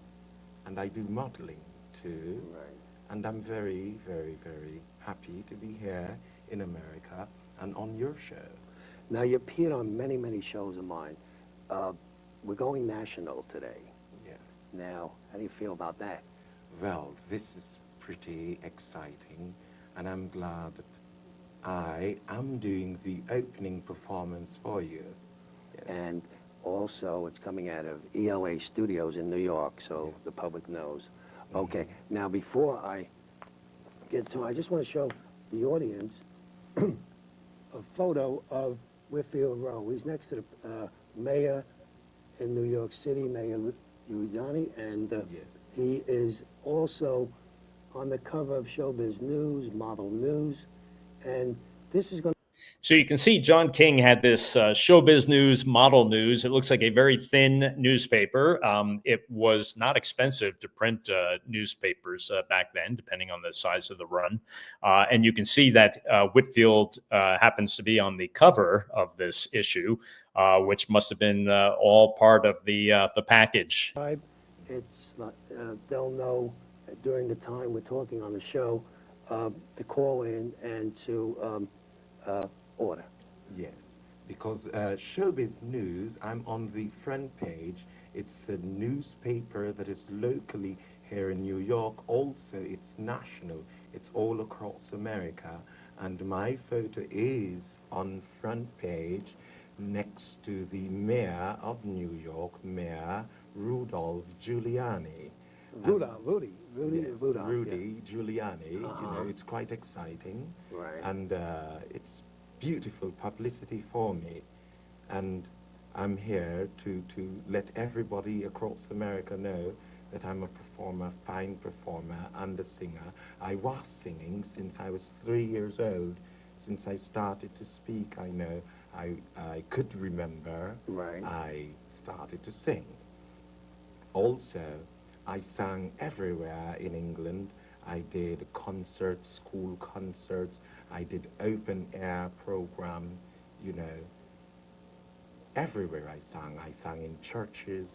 Speaker 19: And I do modeling too.
Speaker 3: Right.
Speaker 19: And I'm very, very, very happy to be here in America and on your show.
Speaker 3: Now, you appeared on many, many shows of mine. We're going national today.
Speaker 19: Yeah.
Speaker 3: Now, how do you feel about that?
Speaker 19: Well, this is pretty exciting, and I'm glad that I am doing the opening performance for you. Yes.
Speaker 3: And also, it's coming out of ELA Studios in New York, so
Speaker 19: Yes.
Speaker 3: the public knows. Okay, now before I get to, I just want to show the audience a photo of Whitfield Rowe. He's next to the mayor in New York City, Mayor Giuliani, and
Speaker 19: Yes.
Speaker 3: he is also on the cover of Showbiz News, Model News, and this is going to...
Speaker 1: So you can see John King had this Showbiz News, Model News. It looks like a very thin newspaper. It was not expensive to print newspapers back then, depending on the size of the run. And you can see that Whitfield happens to be on the cover of this issue, which must have been all part of the package.
Speaker 3: It's not, they'll know during the time we're talking on the show to call in and to order.
Speaker 19: Yes, because Showbiz News, I'm on the front page. It's a newspaper that is locally here in New York. Also, it's national. It's all across America. And my photo is on front page next to the mayor of New York, Mayor Rudolph Giuliani.
Speaker 3: Rudy
Speaker 19: Yes,
Speaker 3: Rudolph,
Speaker 19: Rudy Giuliani. You
Speaker 3: Uh-huh.
Speaker 19: know, it's quite exciting.
Speaker 3: Right.
Speaker 19: And it's beautiful publicity for me. And I'm here to let everybody across America know that I'm a performer, fine performer, and a singer. I was singing since I was 3 years old. Since I started to speak, I know I could remember.
Speaker 3: Right.
Speaker 19: I started to sing. Also, I sang everywhere in England. I did concerts, school concerts. I did open air program, you know. Everywhere I sang. I sang in churches.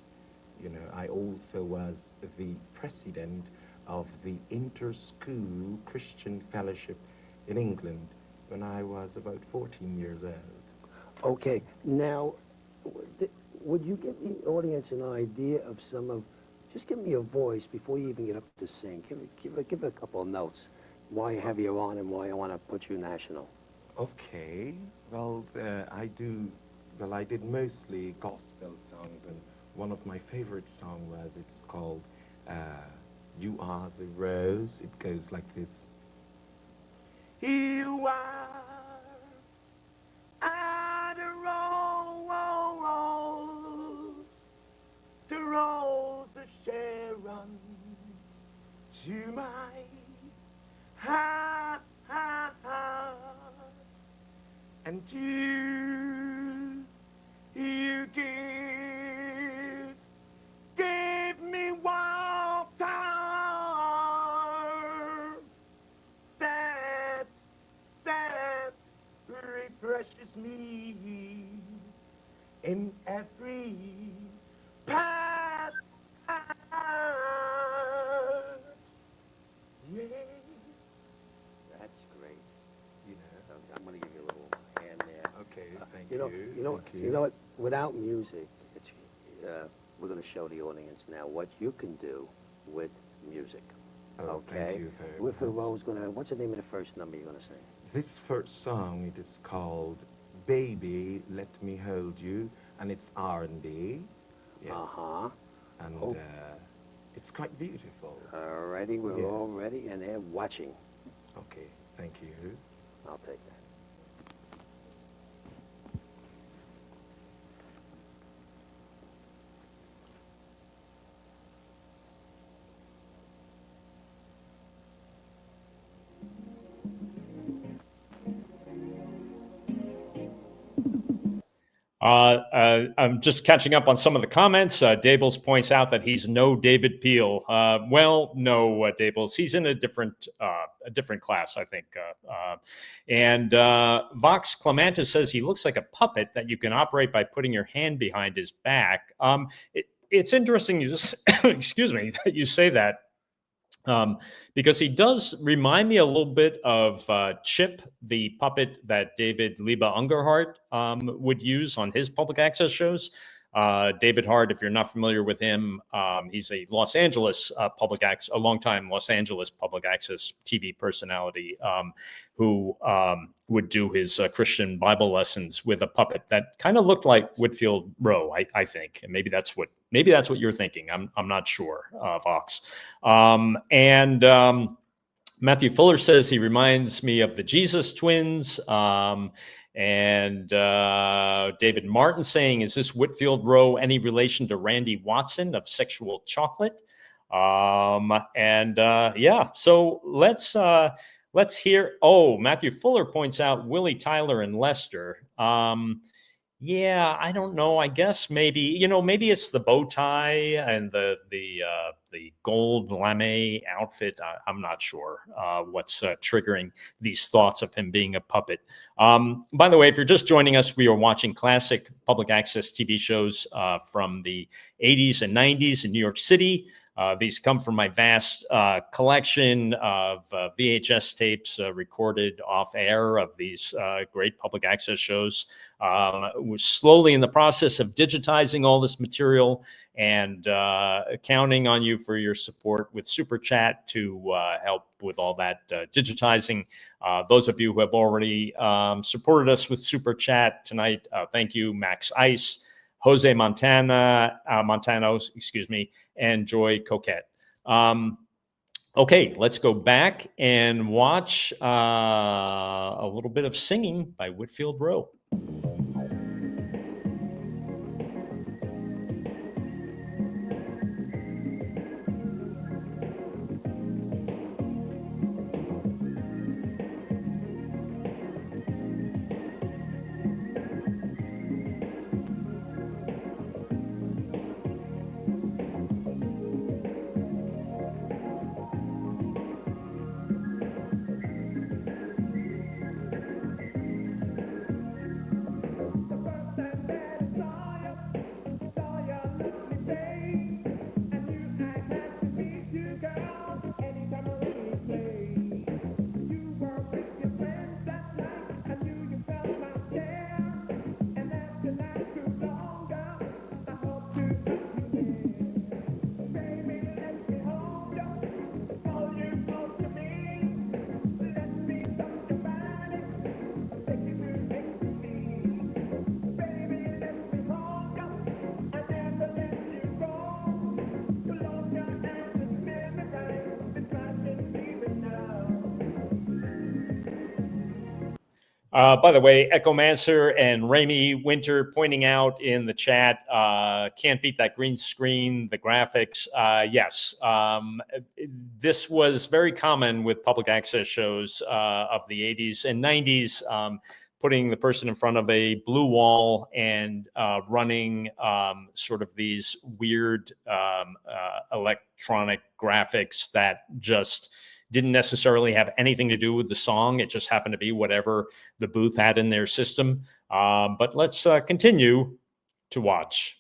Speaker 19: You know, I also was the president of the Inter-School Christian Fellowship in England when I was about 14 years old.
Speaker 3: Okay, now, would you give the audience an idea of some of, just give me your voice before you even get up to sing. Give a couple of notes. Why I have you on and why I want to put you national.
Speaker 19: Okay, well, I did mostly gospel songs, and one of my favorite songs was, it's called You Are the Rose. It goes like this. You are the rose of Sharon, to my heart, and you give me water that refreshes me in every part. Yeah.
Speaker 3: That's great.
Speaker 19: You know.
Speaker 3: I'm going to give you a little hand there.
Speaker 19: Okay, thank
Speaker 3: You know,
Speaker 19: you.
Speaker 3: you know what? Without music, it's, we're going to show the audience now what you can do with music.
Speaker 19: Oh,
Speaker 3: Okay.
Speaker 19: thank you very
Speaker 3: Whitfield
Speaker 19: much.
Speaker 3: Rowe's going to. What's the name of the first number you're going to sing?
Speaker 19: This first song, it is called Baby, Let Me Hold You, and it's R&B. Yes.
Speaker 3: Uh-huh.
Speaker 19: And
Speaker 3: Oh.
Speaker 19: it's quite beautiful.
Speaker 3: Alrighty, we're
Speaker 19: Yes.
Speaker 3: all ready, and they're watching.
Speaker 19: Okay, thank you.
Speaker 3: I'll take that.
Speaker 1: I'm just catching up on some of the comments. Dables points out that he's no David Peel. Well, no, Dables. He's in a different class, I think. And Vox Clementis says he looks like a puppet that you can operate by putting your hand behind his back. It's interesting you just, excuse me, that you say that. Because he does remind me a little bit of Chip, the puppet that David Liebe Ungerhart would use on his public access shows. David Hart, if you're not familiar with him, he's a Los Angeles a longtime Los Angeles public access TV personality who would do his Christian Bible lessons with a puppet that kind of looked like Whitfield Rowe, I think, and maybe that's what you're thinking. I'm not sure, Vox. Matthew Fuller says he reminds me of the Jesus Twins. And David Martin saying, is this Whitfield Rowe any relation to Randy Watson of Sexual Chocolate? Yeah, so let's hear. Oh, Matthew Fuller points out Willie Tyler and Lester. Yeah, I don't know. I guess maybe it's the bow tie and the gold lame outfit. I'm not sure what's triggering these thoughts of him being a puppet. By the way, if you're just joining us, we are watching classic public access TV shows from the 80s and 90s in New York City. These come from my vast collection of VHS tapes recorded off air of these great public access shows. We're slowly in the process of digitizing all this material and counting on you for your support with Super Chat to help with all that digitizing. Those of you who have already supported us with Super Chat tonight, thank you. Max Ice, Jose Montanos, excuse me, and Joy Coquette. Okay, let's go back and watch a little bit of singing by Whitfield Rowe. By the way, Echomancer and Ramey Winter pointing out in the chat, can't beat that green screen, the graphics. Yes, this was very common with public access shows of the 80s and 90s, putting the person in front of a blue wall and running sort of these weird electronic graphics that just didn't necessarily have anything to do with the song. It just happened to be whatever the booth had in their system. But let's continue to watch.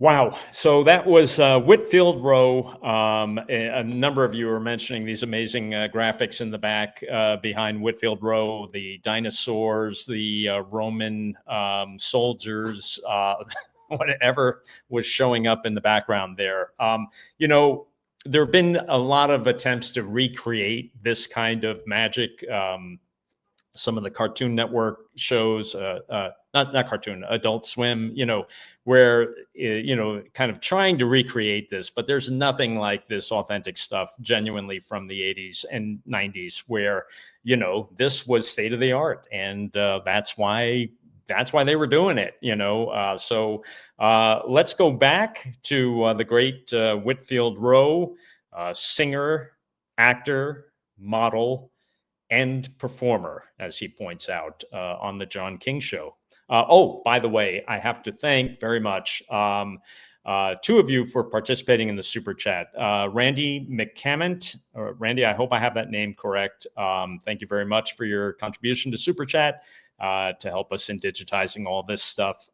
Speaker 1: Wow. So that was Whitfield Rowe. A number of you were mentioning these amazing graphics in the back behind Whitfield Rowe, the dinosaurs, the Roman soldiers, whatever was showing up in the background there. There have been a lot of attempts to recreate this kind of magic. Some of the Cartoon Network shows, not cartoon, Adult Swim, where, kind of trying to recreate this, but there's nothing like this authentic stuff genuinely from the 80s and 90s where, this was state of the art. And that's why they were doing it, So let's go back to the great Whitfield Rowe, singer, actor, model, and performer, as he points out on the John King Show. By the way, I have to thank very much two of you for participating in the Super Chat. Randy McCammont, Randy, I hope I have that name correct. Thank you very much for your contribution to Super Chat to help us in digitizing all this stuff.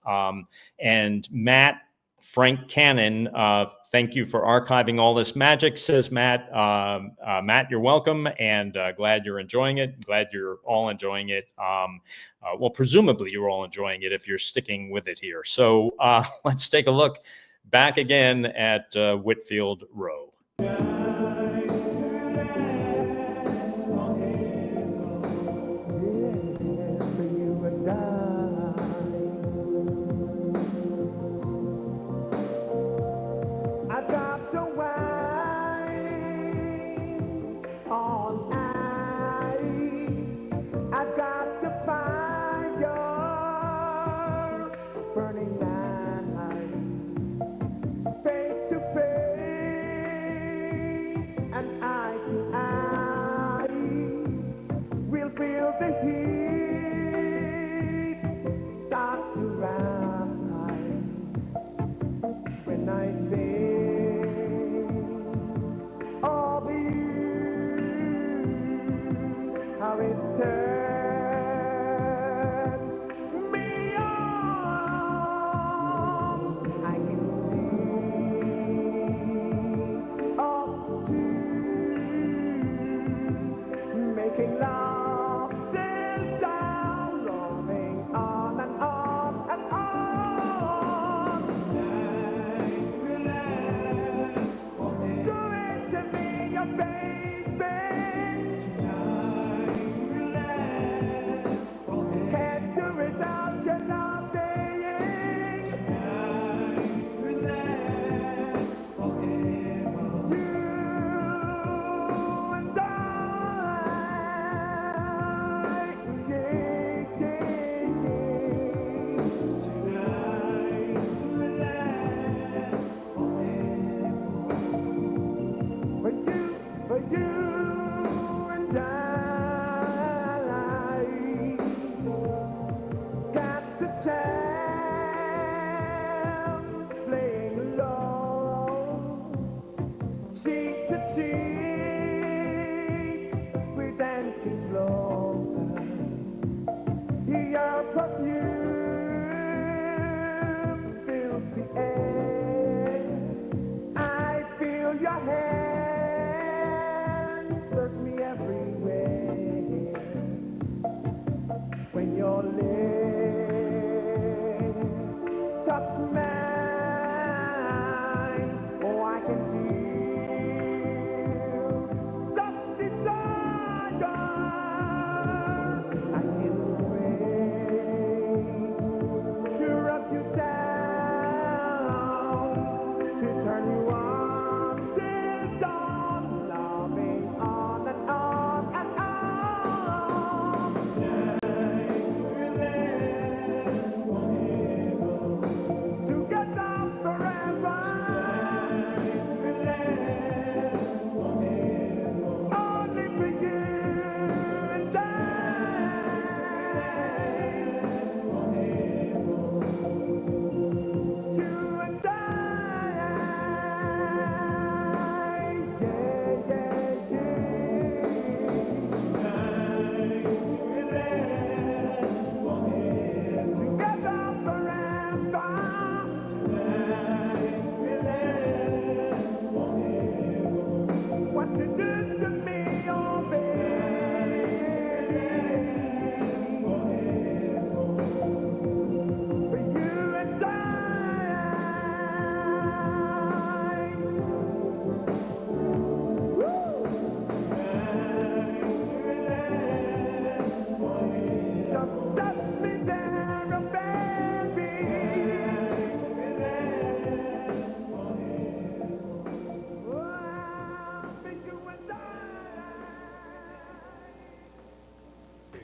Speaker 1: And Matt Frank Cannon, thank you for archiving all this magic, says Matt. Matt, you're welcome, and glad you're enjoying it. Glad you're all enjoying it. Well, presumably you're all enjoying it if you're sticking with it here. So let's take a look back again at Whitfield Rowe.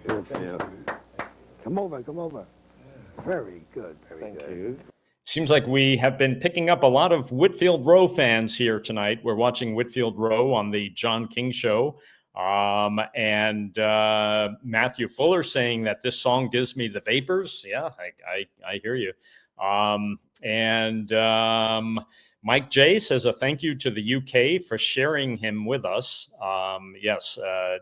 Speaker 13: Yeah.
Speaker 3: Come over. Very good, very good.
Speaker 13: Thank you.
Speaker 1: Seems like we have been picking up a lot of Whitfield Rowe fans here tonight. We're watching Whitfield Rowe on the John King Show. And Matthew Fuller saying that this song gives me the vapors. Yeah, I hear you. Mike J says a thank you to the UK for sharing him with us. Yes,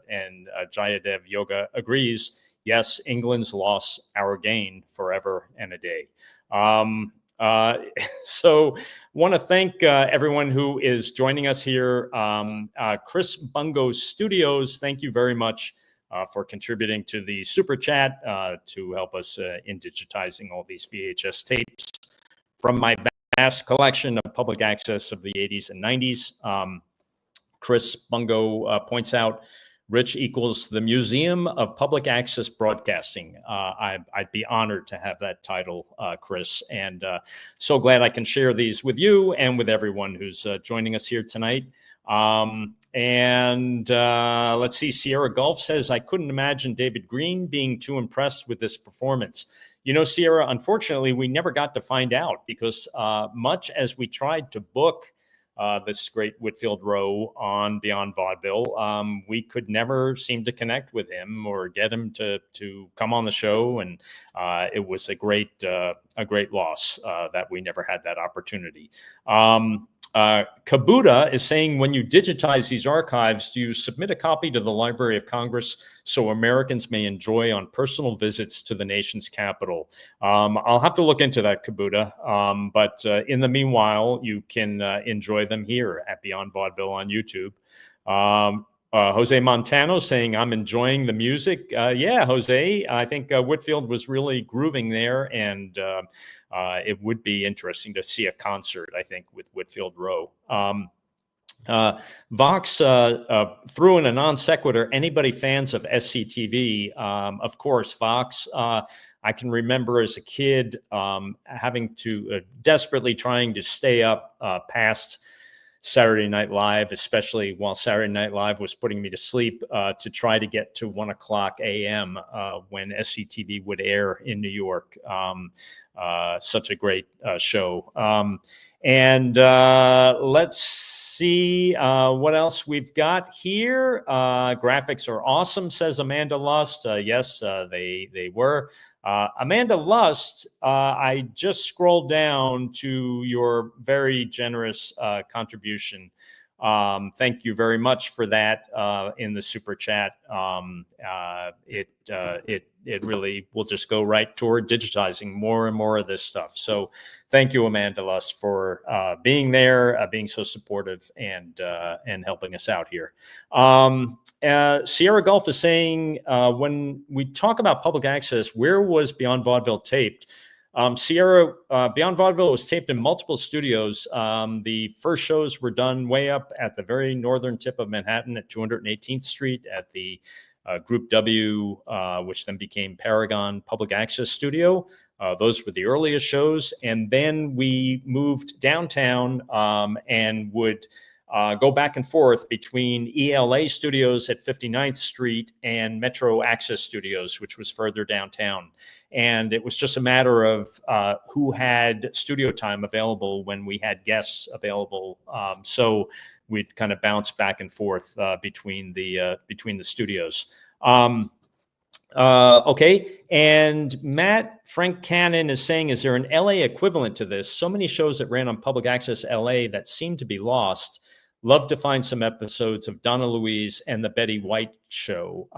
Speaker 1: and Jayadev Yoga agrees. Yes, England's loss, our gain, forever and a day. So want to thank everyone who is joining us here. Chris Bungo Studios, thank you very much for contributing to the super chat to help us in digitizing all these VHS tapes from my vast collection of public access of the 80s and 90s. Chris Bungo points out, Rich equals the Museum of Public Access Broadcasting. I'd be honored to have that title, Chris, and so glad I can share these with you and with everyone who's joining us here tonight. Let's see, Sierra Gulf says, I couldn't imagine David Green being too impressed with this performance. You know, Sierra, unfortunately, we never got to find out because much as we tried to book this great Whitfield Rowe on Beyond Vaudeville, we could never seem to connect with him or get him to come on the show, and it was a great loss that we never had that opportunity. Kabuta is saying, when you digitize these archives, do you submit a copy to the Library of Congress so Americans may enjoy on personal visits to the nation's capital? I'll have to look into that, Kabuta. But in the meanwhile, you can enjoy them here at Beyond Vaudeville on YouTube. Jose Montano saying, I'm enjoying the music. Yeah, Jose, I think Whitfield was really grooving there, and it would be interesting to see a concert, I think, with Whitfield Rowe. Vox threw in a non sequitur. Anybody fans of SCTV? Of course, Vox. I can remember as a kid having to desperately trying to stay up past Saturday Night Live, especially while Saturday Night Live was putting me to sleep, to try to get to 1:00 a.m. When SCTV would air in New York. Such a great show. Let's see what else we've got here. Graphics are awesome, says Amanda Lust. Yes, they were. Amanda Lust, I just scrolled down to your very generous contribution. Thank you very much for that in the super chat. It really will just go right toward digitizing more and more of this stuff. So thank you, Amanda Lust, for being there, being so supportive, and helping us out here. Sierra Gulf is saying, when we talk about public access, where was Beyond Vaudeville taped? Sierra, Beyond Vaudeville was taped in multiple studios. The first shows were done way up at the very northern tip of Manhattan at 218th Street at the Group W, which then became Paragon Public Access Studio. Those were the earliest shows. And then we moved downtown and would go back and forth between ELA Studios at 59th Street and Metro Access Studios, which was further downtown. And it was just a matter of who had studio time available when we had guests available. So we'd kind of bounce back and forth between the studios. Okay, and Matt Frank Cannon is saying, is there an LA equivalent to this? So many shows that ran on public access LA that seem to be lost. Love to find some episodes of Donna Louise and the Betty White show.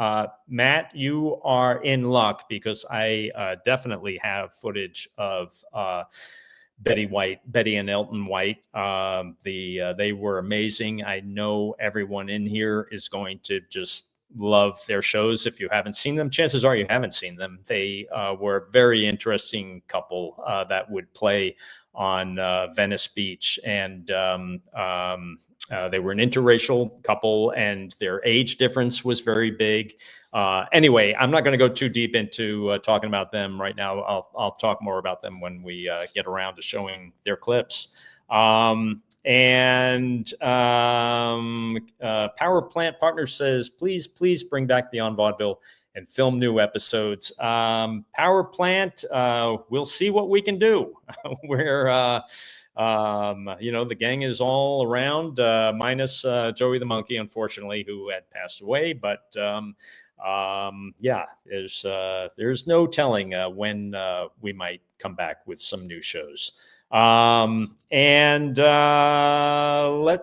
Speaker 1: Matt, you are in luck because I definitely have footage of Betty and Elton White. They were amazing. I know everyone in here is going to just love their shows. If you haven't seen them, chances are you haven't seen them. They were a very interesting couple that would play on Venice Beach, and they were an interracial couple, and their age difference was very big. Anyway, I'm not going to go too deep into talking about them right now. I'll talk more about them when we get around to showing their clips. Power Plant Partner says, please bring back Beyond Vaudeville and film new episodes. Power Plant, we'll see what we can do. We're, the gang is all around, minus Joey the Monkey, unfortunately, who had passed away. But there's no telling when we might come back with some new shows. Let's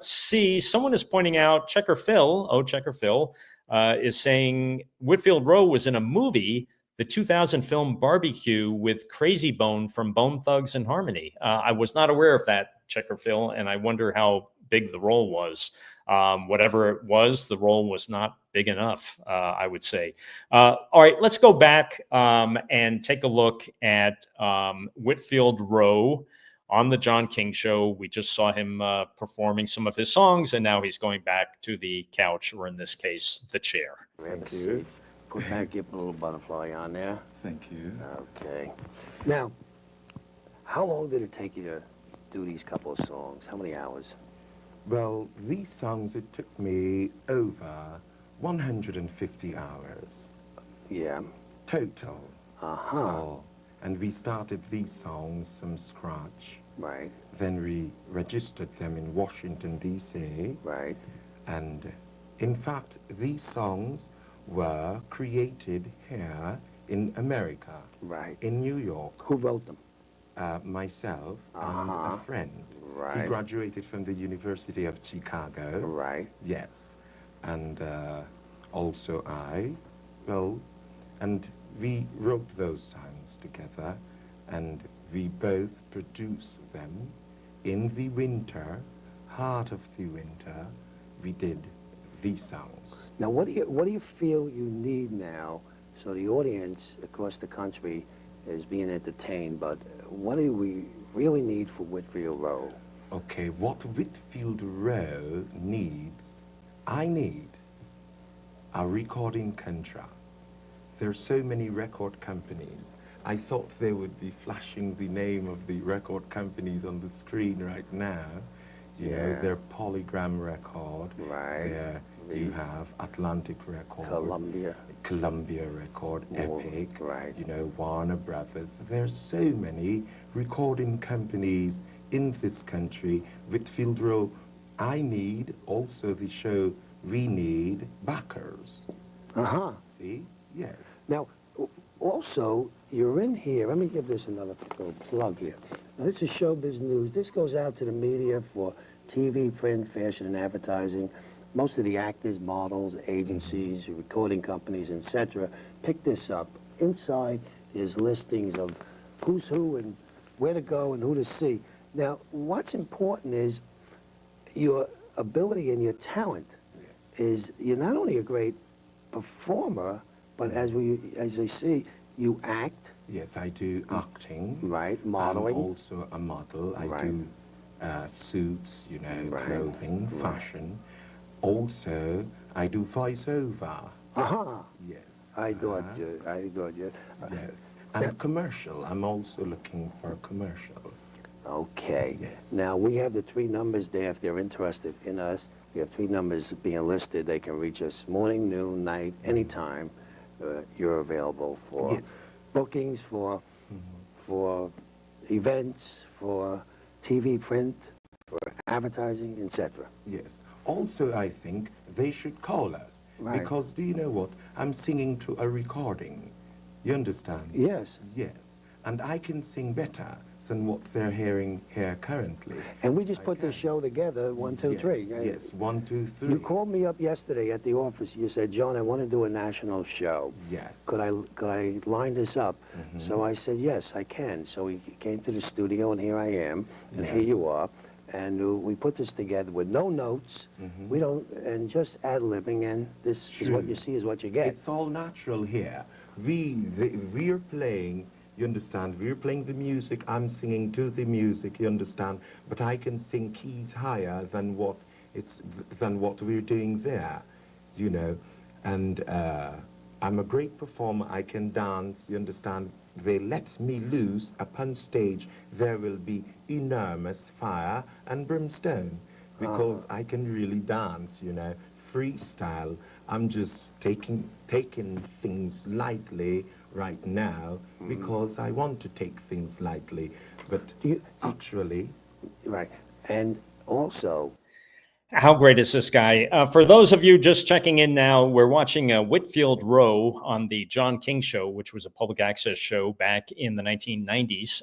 Speaker 1: see. Someone is pointing out Checker Phil. Checker Phil is saying Whitfield Rowe was in a movie, the 2000 film Barbecue, with Crazy Bone from Bone Thugs and Harmony. I was not aware of that, Checker Phil, and I wonder how big the role was. Whatever it was, the role was not big enough, I would say. All right, let's go back and take a look at Whitfield Rowe on the John King Show. We just saw him performing some of his songs, and now he's going back to the couch, or in this case, the chair.
Speaker 3: Thank you. Put that, give a little butterfly on there.
Speaker 19: Thank you.
Speaker 3: Okay. Now, how long did it take you to do these couple of songs? How many hours?
Speaker 19: Well, these songs, it took me over 150 hours.
Speaker 3: Yeah.
Speaker 19: Total.
Speaker 3: Uh-huh.
Speaker 19: And we started these songs from scratch.
Speaker 3: Right.
Speaker 19: Then we registered them in Washington, D.C.
Speaker 3: Right.
Speaker 19: And in fact, these songs were created here in America.
Speaker 3: Right.
Speaker 19: In New York.
Speaker 3: Who wrote them?
Speaker 19: Myself and a friend.
Speaker 3: Right.
Speaker 19: He graduated from the University of Chicago.
Speaker 3: Right.
Speaker 19: Yes. And also I. Well, and we wrote those songs together, and we both produced them in the winter, heart of the winter. We did these songs.
Speaker 3: Now, what do you feel you need now, so the audience across the country is being entertained, but what do we really need for Whitfield Rowe?
Speaker 19: Okay, what Whitfield Rowe needs, I need a recording contract. There are so many record companies. I thought they would be flashing the name of the record companies on the screen right now. You know, they're Polygram Record.
Speaker 3: Right.
Speaker 19: There you have Atlantic Record. Columbia Record, Epic.
Speaker 3: Right.
Speaker 19: You know, Warner Brothers. There's so many recording companies in this country. Whitfield Rowe, I need, also the show, we need backers.
Speaker 3: Uh-huh.
Speaker 19: See? Yes.
Speaker 3: Now, also, you're in here. Let me give this another little plug here. Now, this is Showbiz News. This goes out to the media for TV, print, fashion, and advertising. Most of the actors, models, agencies, recording companies, etc. pick this up. Inside is listings of who's who and where to go and who to see. Now, what's important is your ability and your talent. Is you're not only a great performer, but as they see, you act.
Speaker 19: Yes, I do acting.
Speaker 3: Right, modeling.
Speaker 19: I'm also a model. I do suits, you know, clothing, fashion. Also, I do voiceover.
Speaker 3: Uh-huh.
Speaker 19: Yes.
Speaker 3: I got you.
Speaker 19: Yes. And a commercial. I'm also looking for a commercial.
Speaker 3: Okay.
Speaker 19: Yes.
Speaker 3: Now, we have the 3 numbers there if they're interested in us. We have 3 numbers being listed. They can reach us morning, noon, night, anytime. You're available for bookings, for events, for TV, print, for advertising, etc.
Speaker 19: Yes. Also, I think they should call us.
Speaker 3: Right.
Speaker 19: Because, do you know what? I'm singing to a recording. You understand?
Speaker 3: Yes.
Speaker 19: Yes. And I can sing better than what they're hearing here currently.
Speaker 3: And we just put this show together, 1, 2, 3.
Speaker 19: Yes, 1, 2, 3.
Speaker 3: You called me up yesterday at the office. You said, John, I want to do a national show.
Speaker 19: Yes.
Speaker 3: Could I line this up? So I said, yes, I can. So we came to the studio, and here I am, and here you are. And we put this together with no notes. We don't, and just ad-libbing, and this is what you see is what you get.
Speaker 19: It's all natural here. We're playing, you understand, we're playing the music, I'm singing to the music, you understand, but I can sing keys higher than what we're doing there, you know, and I'm a great performer, I can dance, you understand. They let me loose upon stage, there will be enormous fire and brimstone, because I can really dance, you know, freestyle. I'm just taking things lightly right now because I want to take things lightly. But actually...
Speaker 3: Right. And also...
Speaker 1: How great is this guy? For those of you just checking in now, we're watching Whitfield Rowe on the John King Show, which was a public access show back in the 1990s.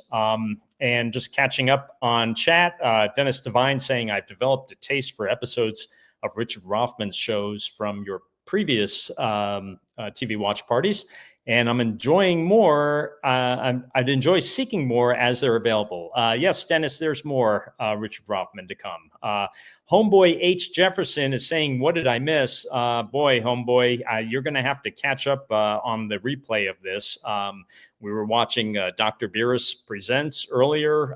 Speaker 1: And just catching up on chat, Dennis Devine saying, I've developed a taste for episodes of Richard Rothman's shows from your previous TV watch parties. And I'm enjoying more. I'd enjoy seeking more as they're available. Yes, Dennis, there's more Richard Rothman to come. Homeboy H. Jefferson is saying, what did I miss? Boy, homeboy, you're going to have to catch up on the replay of this. We were watching Dr. Biris Presents earlier,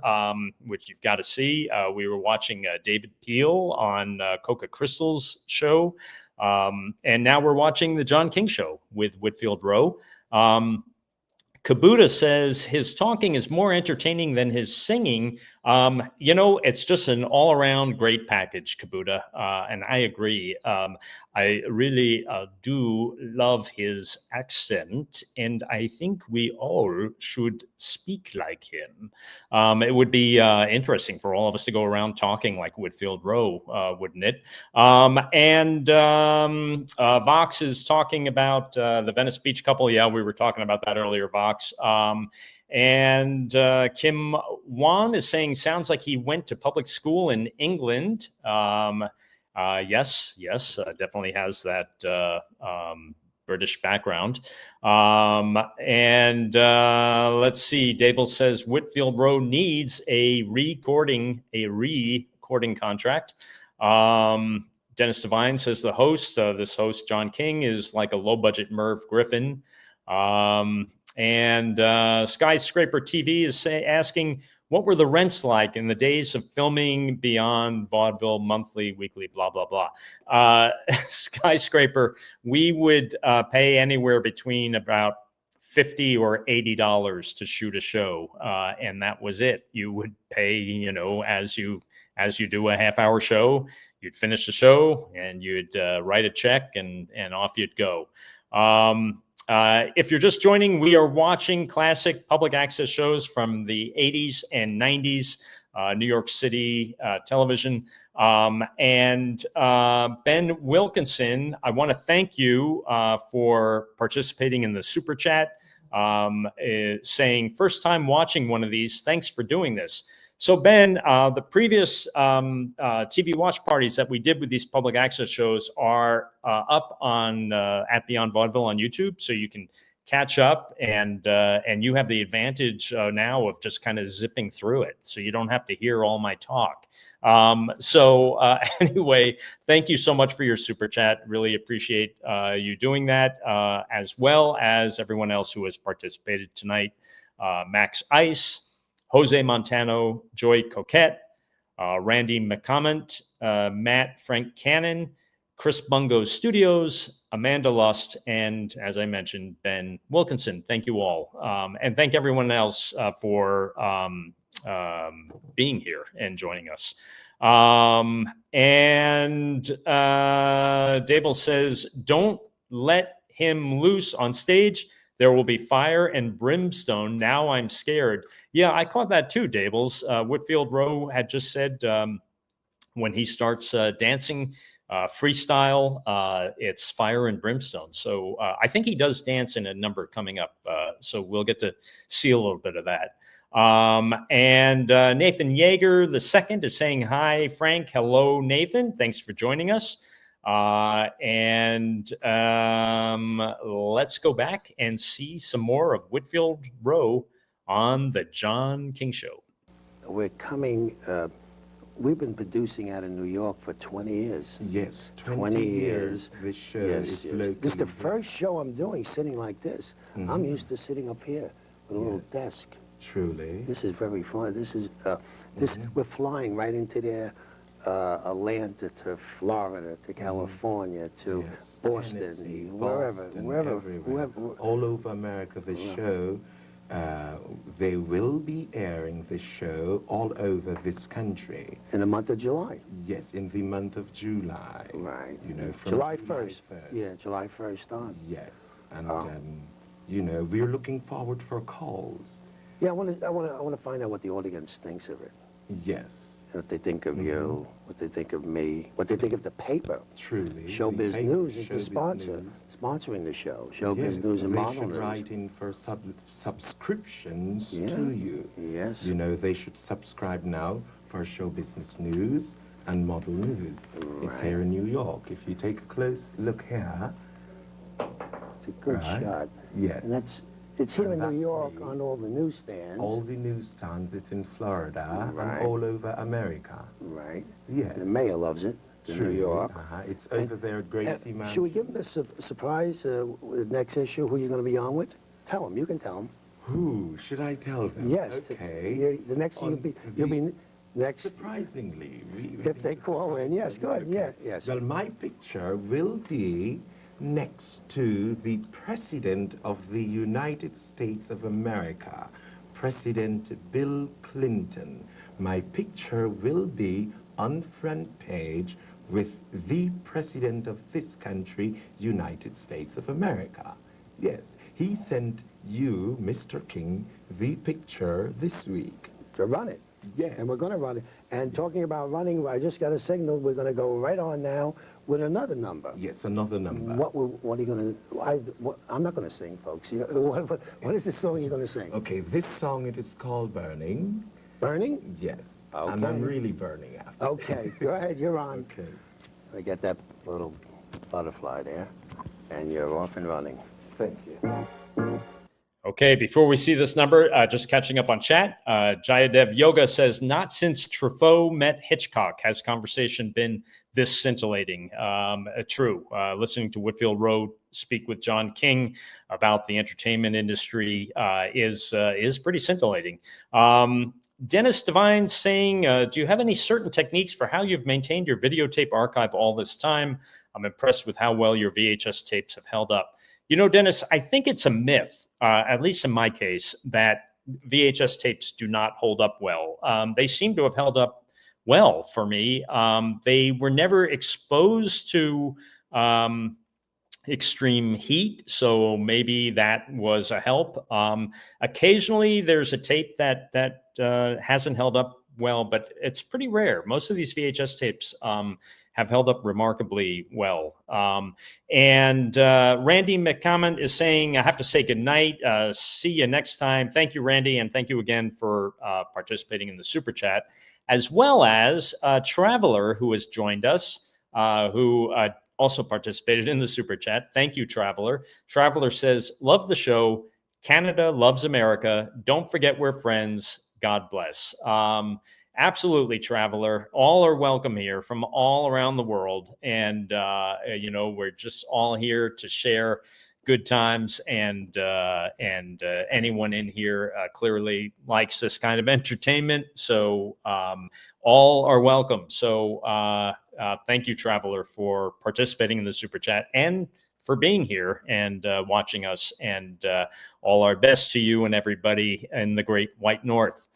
Speaker 1: which you've got to see. We were watching David Peel on Coca Crystal's show. And now we're watching the John King Show with Whitfield Rowe. Kabuta says his talking is more entertaining than his singing. It's just an all-around great package, Kabuta, and I agree. I really do love his accent, and I think we all should speak like him. It would be interesting for all of us to go around talking like Whitfield Rowe, wouldn't it? Vox is talking about the Venice Beach couple. Yeah, we were talking about that earlier, Vox. Kim Wan is saying, sounds like he went to public school in England. Yes, definitely has that British background. Let's see, Dable says Whitfield Rowe needs a recording contract. Dennis Devine says the host, this host, John King, is like a low-budget Merv Griffin. Skyscraper TV is asking, what were the rents like in the days of filming beyond vaudeville, monthly, weekly, blah, blah, blah. Skyscraper, we would pay anywhere between about $50 or $80 to shoot a show, and that was it. You would pay, as you do a half-hour show, you'd finish the show and you'd write a check and off you'd go. If you're just joining, we are watching classic public access shows from the 80s and 90s, New York City television. Ben Wilkinson, I want to thank you for participating in the Super Chat, saying, first time watching one of these, thanks for doing this. So Ben, the previous TV watch parties that we did with these public access shows are up on at Beyond Vaudeville on YouTube, so you can catch up, and you have the advantage now of just kind of zipping through it, so you don't have to hear all my talk. Anyway, thank you so much for your super chat. Really appreciate you doing that, as well as everyone else who has participated tonight. Max Ice, Jose Montano, Joy Coquette, Randy McComment, Matt Frank Cannon, Chris Bungo Studios, Amanda Lust, and as I mentioned, Ben Wilkinson. Thank you all. And thank everyone else for being here and joining us. Dable says, don't let him loose on stage. There will be fire and brimstone. Now I'm scared. Yeah, I caught that too, Dables. Whitfield Rowe had just said when he starts dancing freestyle, it's fire and brimstone. So I think he does dance in a number coming up. So we'll get to see a little bit of that. Nathan Yeager II is saying, hi, Frank. Hello, Nathan. Thanks for joining us. Let's go back and see some more of Whitfield Rowe on the John King Show.
Speaker 3: We're coming, we've been producing out in New York for 20 years.
Speaker 19: Yes, 20 years. This show is locally.
Speaker 3: This is the first show I'm doing sitting like this. I'm used to sitting up here with a little desk.
Speaker 19: Truly.
Speaker 3: This is very fun. This is, we're flying right into there. Atlanta to Florida to California to Boston,
Speaker 19: Tennessee,
Speaker 3: wherever,
Speaker 19: everywhere. All over America, the show They will be airing the show all over this country.
Speaker 3: In the month of July?
Speaker 19: Yes, in the month of July.
Speaker 3: Right.
Speaker 19: You know, from
Speaker 3: July 1st. Yeah, July 1st on.
Speaker 19: Yes, and you know, we're looking forward for calls.
Speaker 3: Yeah, I want to find out what the audience thinks of it.
Speaker 19: Yes.
Speaker 3: What they think of you, what they think of me, what they think of the paper.
Speaker 19: Truly.
Speaker 3: Showbiz
Speaker 19: the
Speaker 3: News is the
Speaker 19: Showbiz
Speaker 3: sponsor,
Speaker 19: News.
Speaker 3: sponsoring the show. Showbiz
Speaker 19: Yes,
Speaker 3: News and
Speaker 19: they
Speaker 3: Model
Speaker 19: should
Speaker 3: News.
Speaker 19: write in for subscriptions
Speaker 3: Yeah.
Speaker 19: to you.
Speaker 3: Yes.
Speaker 19: You know, they should subscribe now for Show Business News and Model News. It's
Speaker 3: Right.
Speaker 19: here in New York. If you take a close look here.
Speaker 3: It's a good shot.
Speaker 19: Yes.
Speaker 3: And it's here in
Speaker 19: And
Speaker 3: New
Speaker 19: that's
Speaker 3: York on all the newsstands.
Speaker 19: All the newsstands, it's in Florida
Speaker 3: Right.
Speaker 19: and all over America.
Speaker 3: Right.
Speaker 19: Yes.
Speaker 3: The mayor loves it. In New
Speaker 19: Truly,
Speaker 3: York.
Speaker 19: It's over there at Gracie Mansion.
Speaker 3: Should we give them a surprise with the next issue, who you're going to be on with? Tell them. You can tell them.
Speaker 19: Who? Should I tell them?
Speaker 3: Yes.
Speaker 19: Okay.
Speaker 3: The next you'll be next.
Speaker 19: Surprisingly.
Speaker 3: If they call in, yes, go ahead. Yeah, yes.
Speaker 19: Well, my picture will be next to the President of the United States of America, President Bill Clinton. My picture will be on front page with the President of this country, United States of America. Yes, he sent you, Mr. King, the picture this week.
Speaker 3: To run it.
Speaker 19: Yeah.
Speaker 3: And we're going to run it. And talking about running, I just got a signal. We're going to go right on now with another number.
Speaker 19: Yes, another number.
Speaker 3: What are you going to... I'm not going to sing, folks. You know, what is the song you're going to sing?
Speaker 19: Okay, this song, it is called Burning.
Speaker 3: Burning?
Speaker 19: Yes.
Speaker 3: Okay.
Speaker 19: And I'm really burning after.
Speaker 3: Okay, go ahead. You're on.
Speaker 19: Okay.
Speaker 3: I get that little butterfly there. And you're off and running.
Speaker 19: Thank you.
Speaker 1: Okay, before we see this number, just catching up on chat, Jayadev Yoga says, not since Truffaut met Hitchcock has conversation been this scintillating. True. Listening to Whitfield Rowe speak with John King about the entertainment industry is pretty scintillating. Dennis Devine saying, do you have any certain techniques for how you've maintained your videotape archive all this time? I'm impressed with how well your VHS tapes have held up. You know, Dennis, I think it's a myth, at least in my case, that VHS tapes do not hold up well. They seem to have held up well for me. They were never exposed to extreme heat, so maybe that was a help. Occasionally, there's a tape that hasn't held up well, but it's pretty rare. Most of these VHS tapes have held up remarkably well. And Randy McCommon is saying, I have to say goodnight. See you next time. Thank you, Randy, and thank you again for participating in the Super Chat, as well as Traveler, who has joined us, who also participated in the Super Chat. Thank you, Traveler. Traveler says, love the show. Canada loves America. Don't forget we're friends. God bless. Absolutely, Traveler. All are welcome here from all around the world. And, you know, we're just all here to share good times. And anyone in here clearly likes this kind of entertainment. So all are welcome. So thank you, Traveler, for participating in the Super Chat and for being here and watching us. And all our best to you and everybody in the Great White North.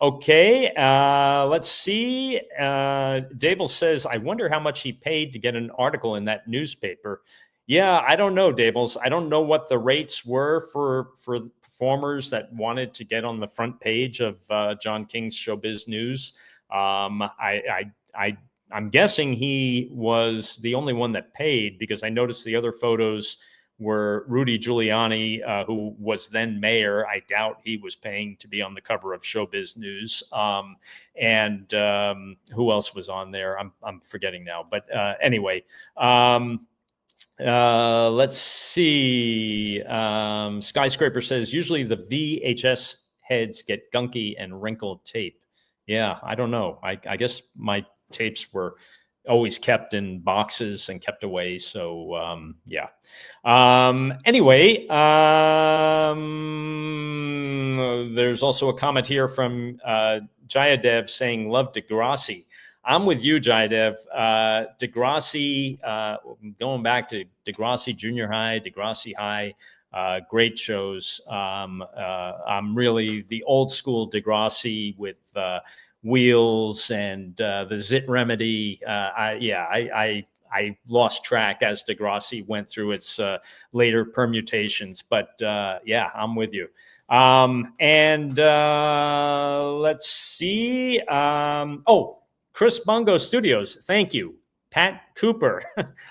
Speaker 1: Okay, let's see. Dable says, I wonder how much he paid to get an article in that newspaper. Yeah, I don't know, Dables. I don't know what the rates were for performers that wanted to get on the front page of John King's Showbiz News. I'm guessing he was the only one that paid, because I noticed the other photos were Rudy Giuliani, who was then mayor. I doubt he was paying to be on the cover of Showbiz News. And who else was on there? I'm forgetting now. But anyway, let's see. Skyscraper says, usually the VHS heads get gunky and wrinkled tape. Yeah, I don't know. I guess my tapes were always kept in boxes and kept away. So, yeah. Anyway, there's also a comment here from Jayadev saying, love Degrassi. I'm with you, Jayadev. Degrassi, going back to Degrassi Junior High, Degrassi High, Great shows. I'm really the old school Degrassi with Wheels and the Zit Remedy. I lost track as Degrassi went through its later permutations, but yeah, I'm with you. Let's see. Chris Bungo Studios. Thank you. Pat Cooper.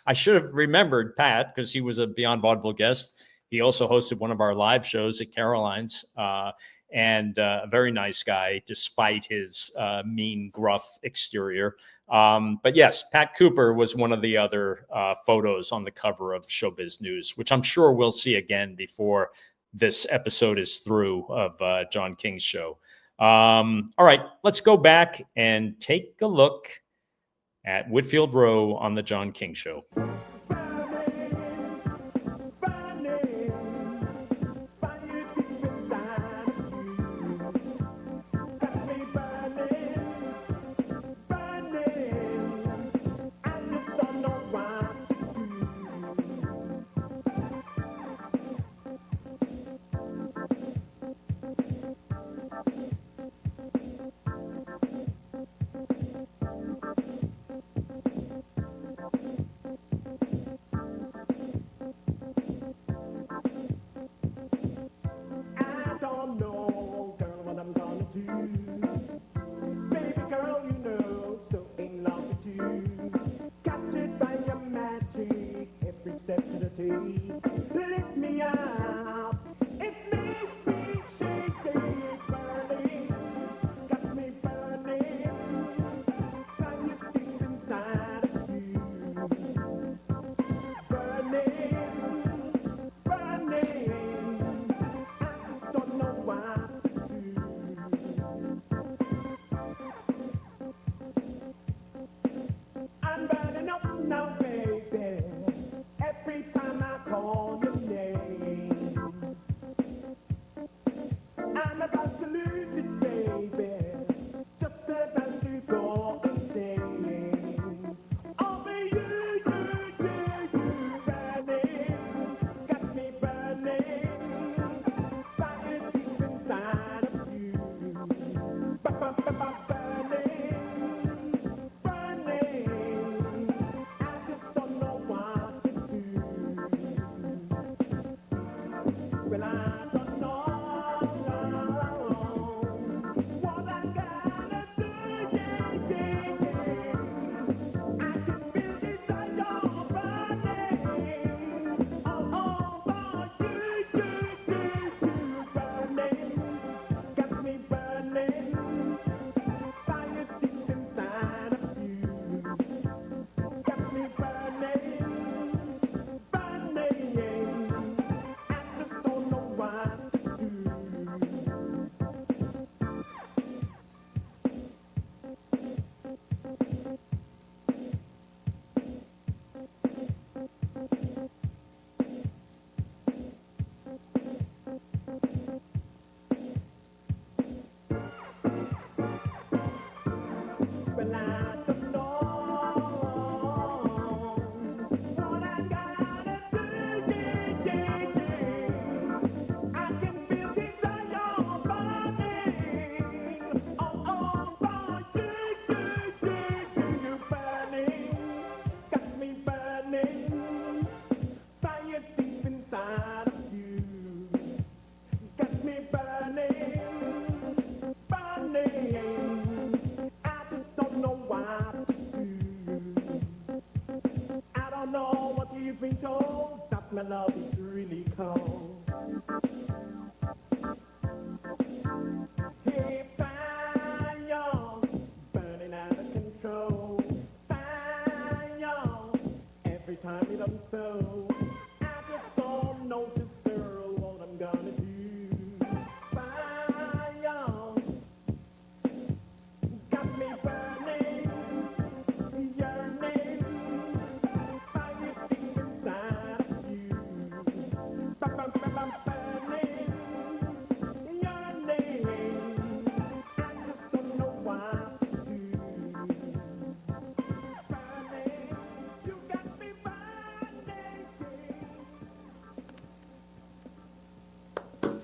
Speaker 1: I should have remembered Pat because he was a Beyond Vaudeville guest. He also hosted one of our live shows at Caroline's, and a very nice guy, despite his mean, gruff exterior. But yes, Pat Cooper was one of the other photos on the cover of Showbiz News, which I'm sure we'll see again before this episode is through of John King's show. All right, let's go back and take a look at Whitfield Rowe on the John King Show.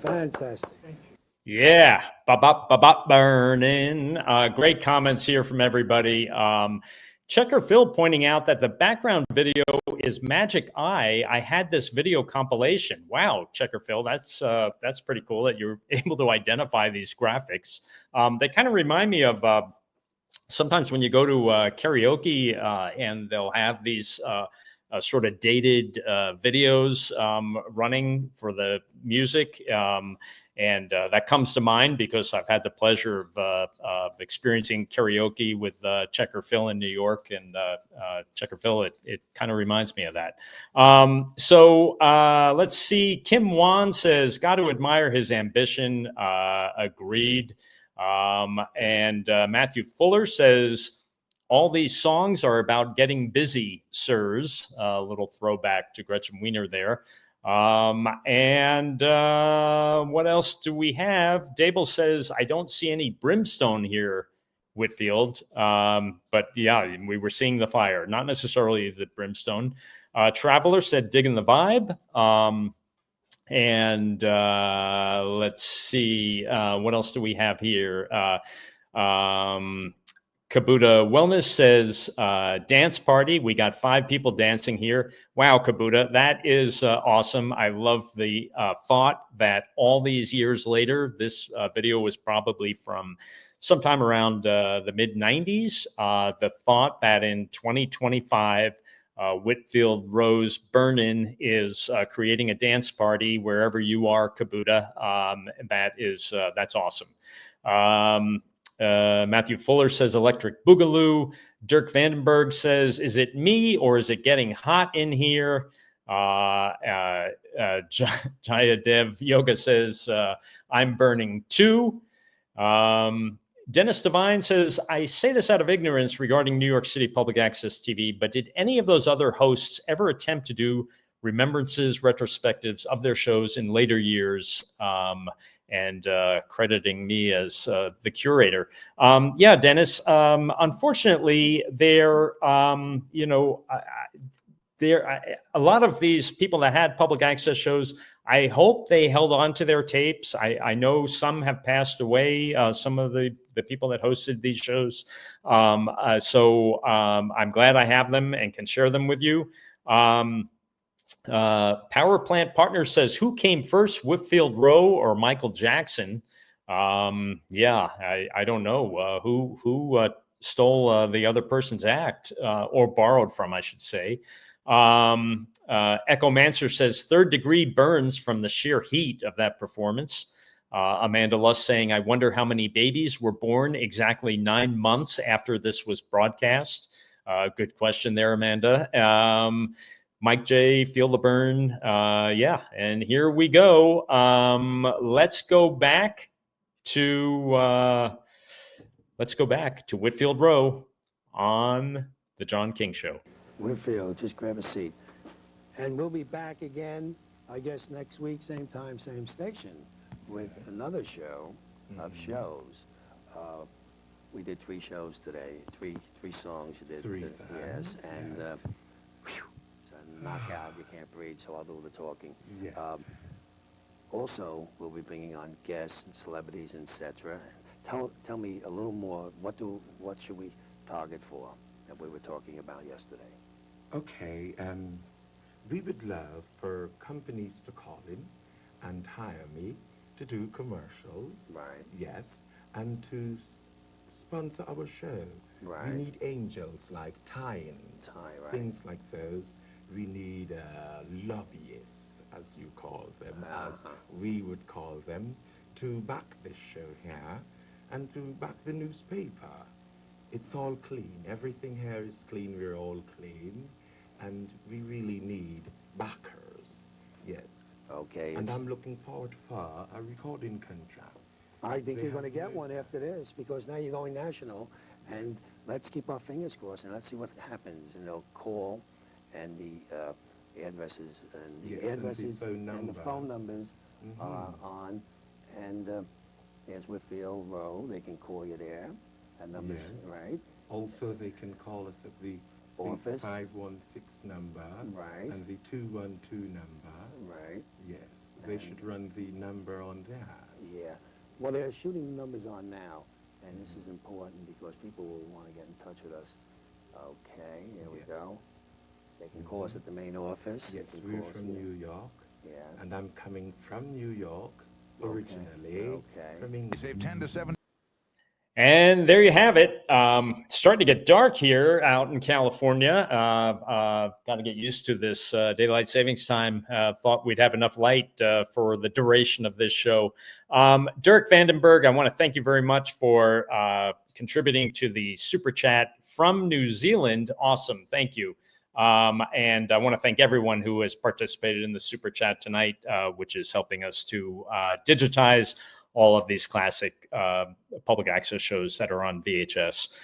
Speaker 3: Fantastic.
Speaker 1: Yeah, bop burning. Great comments here from everybody. Checker Phil pointing out that the background video is Magic Eye. I had this video compilation. Wow, Checker Phil, that's pretty cool that you're able to identify these graphics. They kind of remind me of sometimes when you go to karaoke and they'll have these sort of dated videos running for the music. And that comes to mind because I've had the pleasure of experiencing karaoke with Checker Phil in New York, and Checker Phil, it kind of reminds me of that. So let's see. Kim Wan says, got to admire his ambition. Agreed. And Matthew Fuller says, all these songs are about getting busy, sirs. A little throwback to Gretchen Wiener there. And what else do we have? Dable says, I don't see any brimstone here, Whitfield. But yeah, we were seeing the fire, not necessarily the brimstone. Traveler said, digging the vibe. And let's see, what else do we have here? Kabuta Wellness says, dance party. We got 5 people dancing here. Wow, Kabuta, that is awesome. I love the thought that all these years later, this video was probably from sometime around the mid-90s. The thought that in 2025, Whitfield Rowe's Burnin' is creating a dance party wherever you are, Kabuta. That's awesome. Matthew Fuller says Electric Boogaloo. Dirk Vandenberg says, is it me or is it getting hot in here? Jaya Dev Yoga says, I'm burning too. Dennis Devine says, I say this out of ignorance regarding New York City Public Access TV, but did any of those other hosts ever attempt to do remembrances, retrospectives of their shows in later years? And crediting me as the curator. Yeah, Dennis, unfortunately, a lot of these people that had public access shows, I hope they held on to their tapes. I know some have passed away, some of the people that hosted these shows. So I'm glad I have them and can share them with you. Power Plant Partner says, who came first, Whitfield Rowe or Michael Jackson? Yeah, I don't know who stole the other person's act, or borrowed from, I should say. Echo Manser says, third degree burns from the sheer heat of that performance. Amanda Luss saying, I wonder how many babies were born exactly 9 months after this was broadcast. Good question there, Amanda. Mike J, feel the burn. Yeah, and here we go. Let's go back to Whitfield Rowe on the John King Show.
Speaker 3: Whitfield, just grab a seat. And we'll be back again, I guess, next week, same time, same station, with another show of shows. We did 3 shows today, three songs you did.
Speaker 19: 3 songs.
Speaker 3: Yes, and knockout, you can't breathe, so I'll do the talking.
Speaker 19: Yes.
Speaker 3: Also, we'll be bringing on guests and celebrities, etc. Tell me a little more, what should we target for that we were talking about yesterday?
Speaker 19: Okay, we would love for companies to call in and hire me to do commercials.
Speaker 3: Right.
Speaker 19: Yes, and to sponsor our show.
Speaker 3: Right.
Speaker 19: We need angels like tie-ins,
Speaker 3: right.
Speaker 19: things like those. We need lobbyists, as you call them, as we would call them, to back this show here and to back the newspaper. It's all clean. Everything here is clean. We're all clean. And we really need backers. Yes.
Speaker 3: Okay.
Speaker 19: And I'm looking forward for a recording contract.
Speaker 3: I think you're going to get one after this, because now you're going national, and let's keep our fingers crossed and let's see what happens. And they'll call, and the addresses and the addresses and the phone numbers are on, and there's Whitfield Rowe. They can call you there. That number's right.
Speaker 19: Also, they can call us at the office 516 number,
Speaker 3: right,
Speaker 19: and the 212 number,
Speaker 3: right.
Speaker 19: Yes. they should run the number on there.
Speaker 3: Yeah. Well, they're shooting numbers on now, and this is important because people will want to get in touch with us. Okay, here we go. They can call us at the main office.
Speaker 19: Yes,
Speaker 3: They can
Speaker 19: we're
Speaker 3: call us
Speaker 19: from
Speaker 3: here.
Speaker 19: New York.
Speaker 3: Yeah.
Speaker 19: And I'm coming from New York originally.
Speaker 3: Okay.
Speaker 19: From England.
Speaker 18: Save 10 to 7.
Speaker 1: And there you have it. Starting to get dark here out in California. Got to get used to this daylight savings time. Thought we'd have enough light for the duration of this show. Dirk Vandenberg, I want to thank you very much for contributing to the Super Chat from New Zealand. Awesome. Thank you. And I want to thank everyone who has participated in the Super Chat tonight, which is helping us to digitize all of these classic public access shows that are on VHS.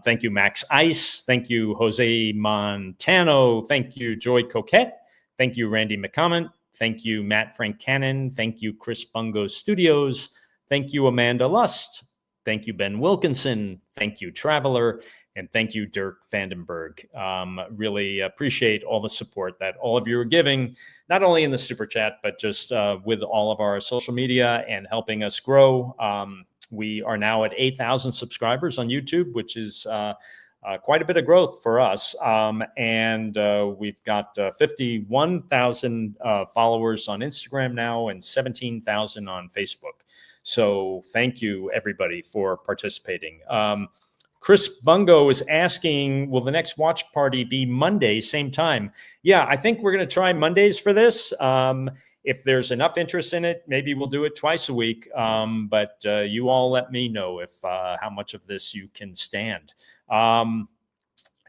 Speaker 1: Thank you, Max Ice. Thank you, Jose Montano. Thank you, Joy Coquette. Thank you, Randy McCommon. Thank you, Matt Frank Cannon. Thank you, Chris Bungo Studios. Thank you, Amanda Lust. Thank you, Ben Wilkinson. Thank you, Traveler. And thank you, Dirk Vandenberg. Really appreciate all the support that all of you are giving, not only in the Super Chat, but just with all of our social media and helping us grow. We are now at 8,000 subscribers on YouTube, which is quite a bit of growth for us. And we've got 51,000 followers on Instagram now and 17,000 on Facebook. So thank you, everybody, for participating. Chris Bungo is asking, will the next watch party be Monday, same time? Yeah, I think we're going to try Mondays for this. If there's enough interest in it, maybe we'll do it twice a week. But you all let me know if how much of this you can stand.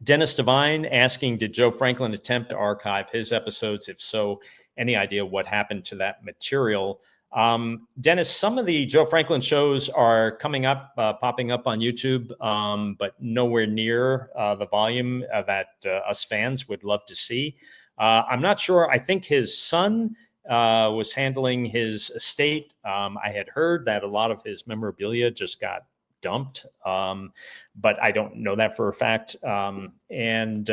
Speaker 1: Dennis Devine asking, did Joe Franklin attempt to archive his episodes? If so, any idea what happened to that material? Dennis, some of the Joe Franklin shows are coming up, popping up on YouTube, but nowhere near the volume that us fans would love to see. I'm not sure. I think his son was handling his estate. I had heard that a lot of his memorabilia just got dumped, but I don't know that for a fact. And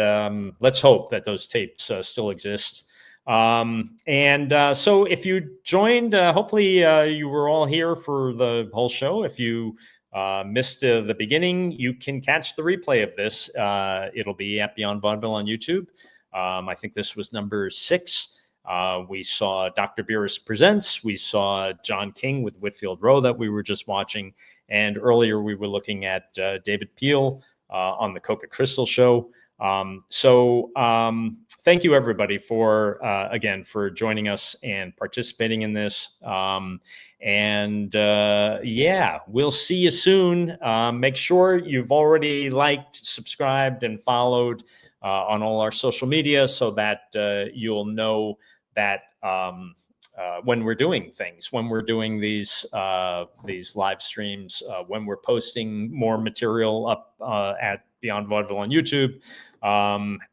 Speaker 1: let's hope that those tapes still exist. So if you joined, hopefully you were all here for the whole show. If you missed the beginning, you can catch the replay of this. It'll be at Beyond Vaudeville on YouTube. I think this was number 6. We saw Dr. Biris Presents. We saw John King with Whitfield Rowe that we were just watching. And earlier we were looking at David Peel on the Coca Crystal Show. Thank you, everybody, for again, for joining us and participating in this. Yeah, we'll see you soon. Make sure you've already liked, subscribed, and followed on all our social media so that you'll know that when we're doing things, when we're doing these live streams, when we're posting more material up at Beyond Vaudeville on YouTube.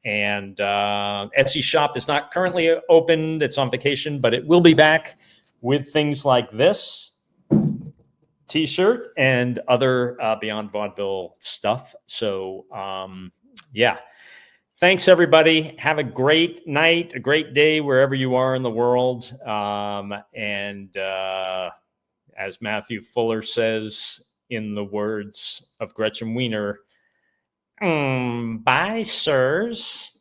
Speaker 1: Etsy shop is not currently open. It's on vacation, but it will be back with things like this t-shirt and other Beyond Vaudeville stuff. So yeah, thanks everybody. Have a great night, a great day wherever you are in the world. As Matthew Fuller says, in the words of Gretchen Wiener, bye, sirs.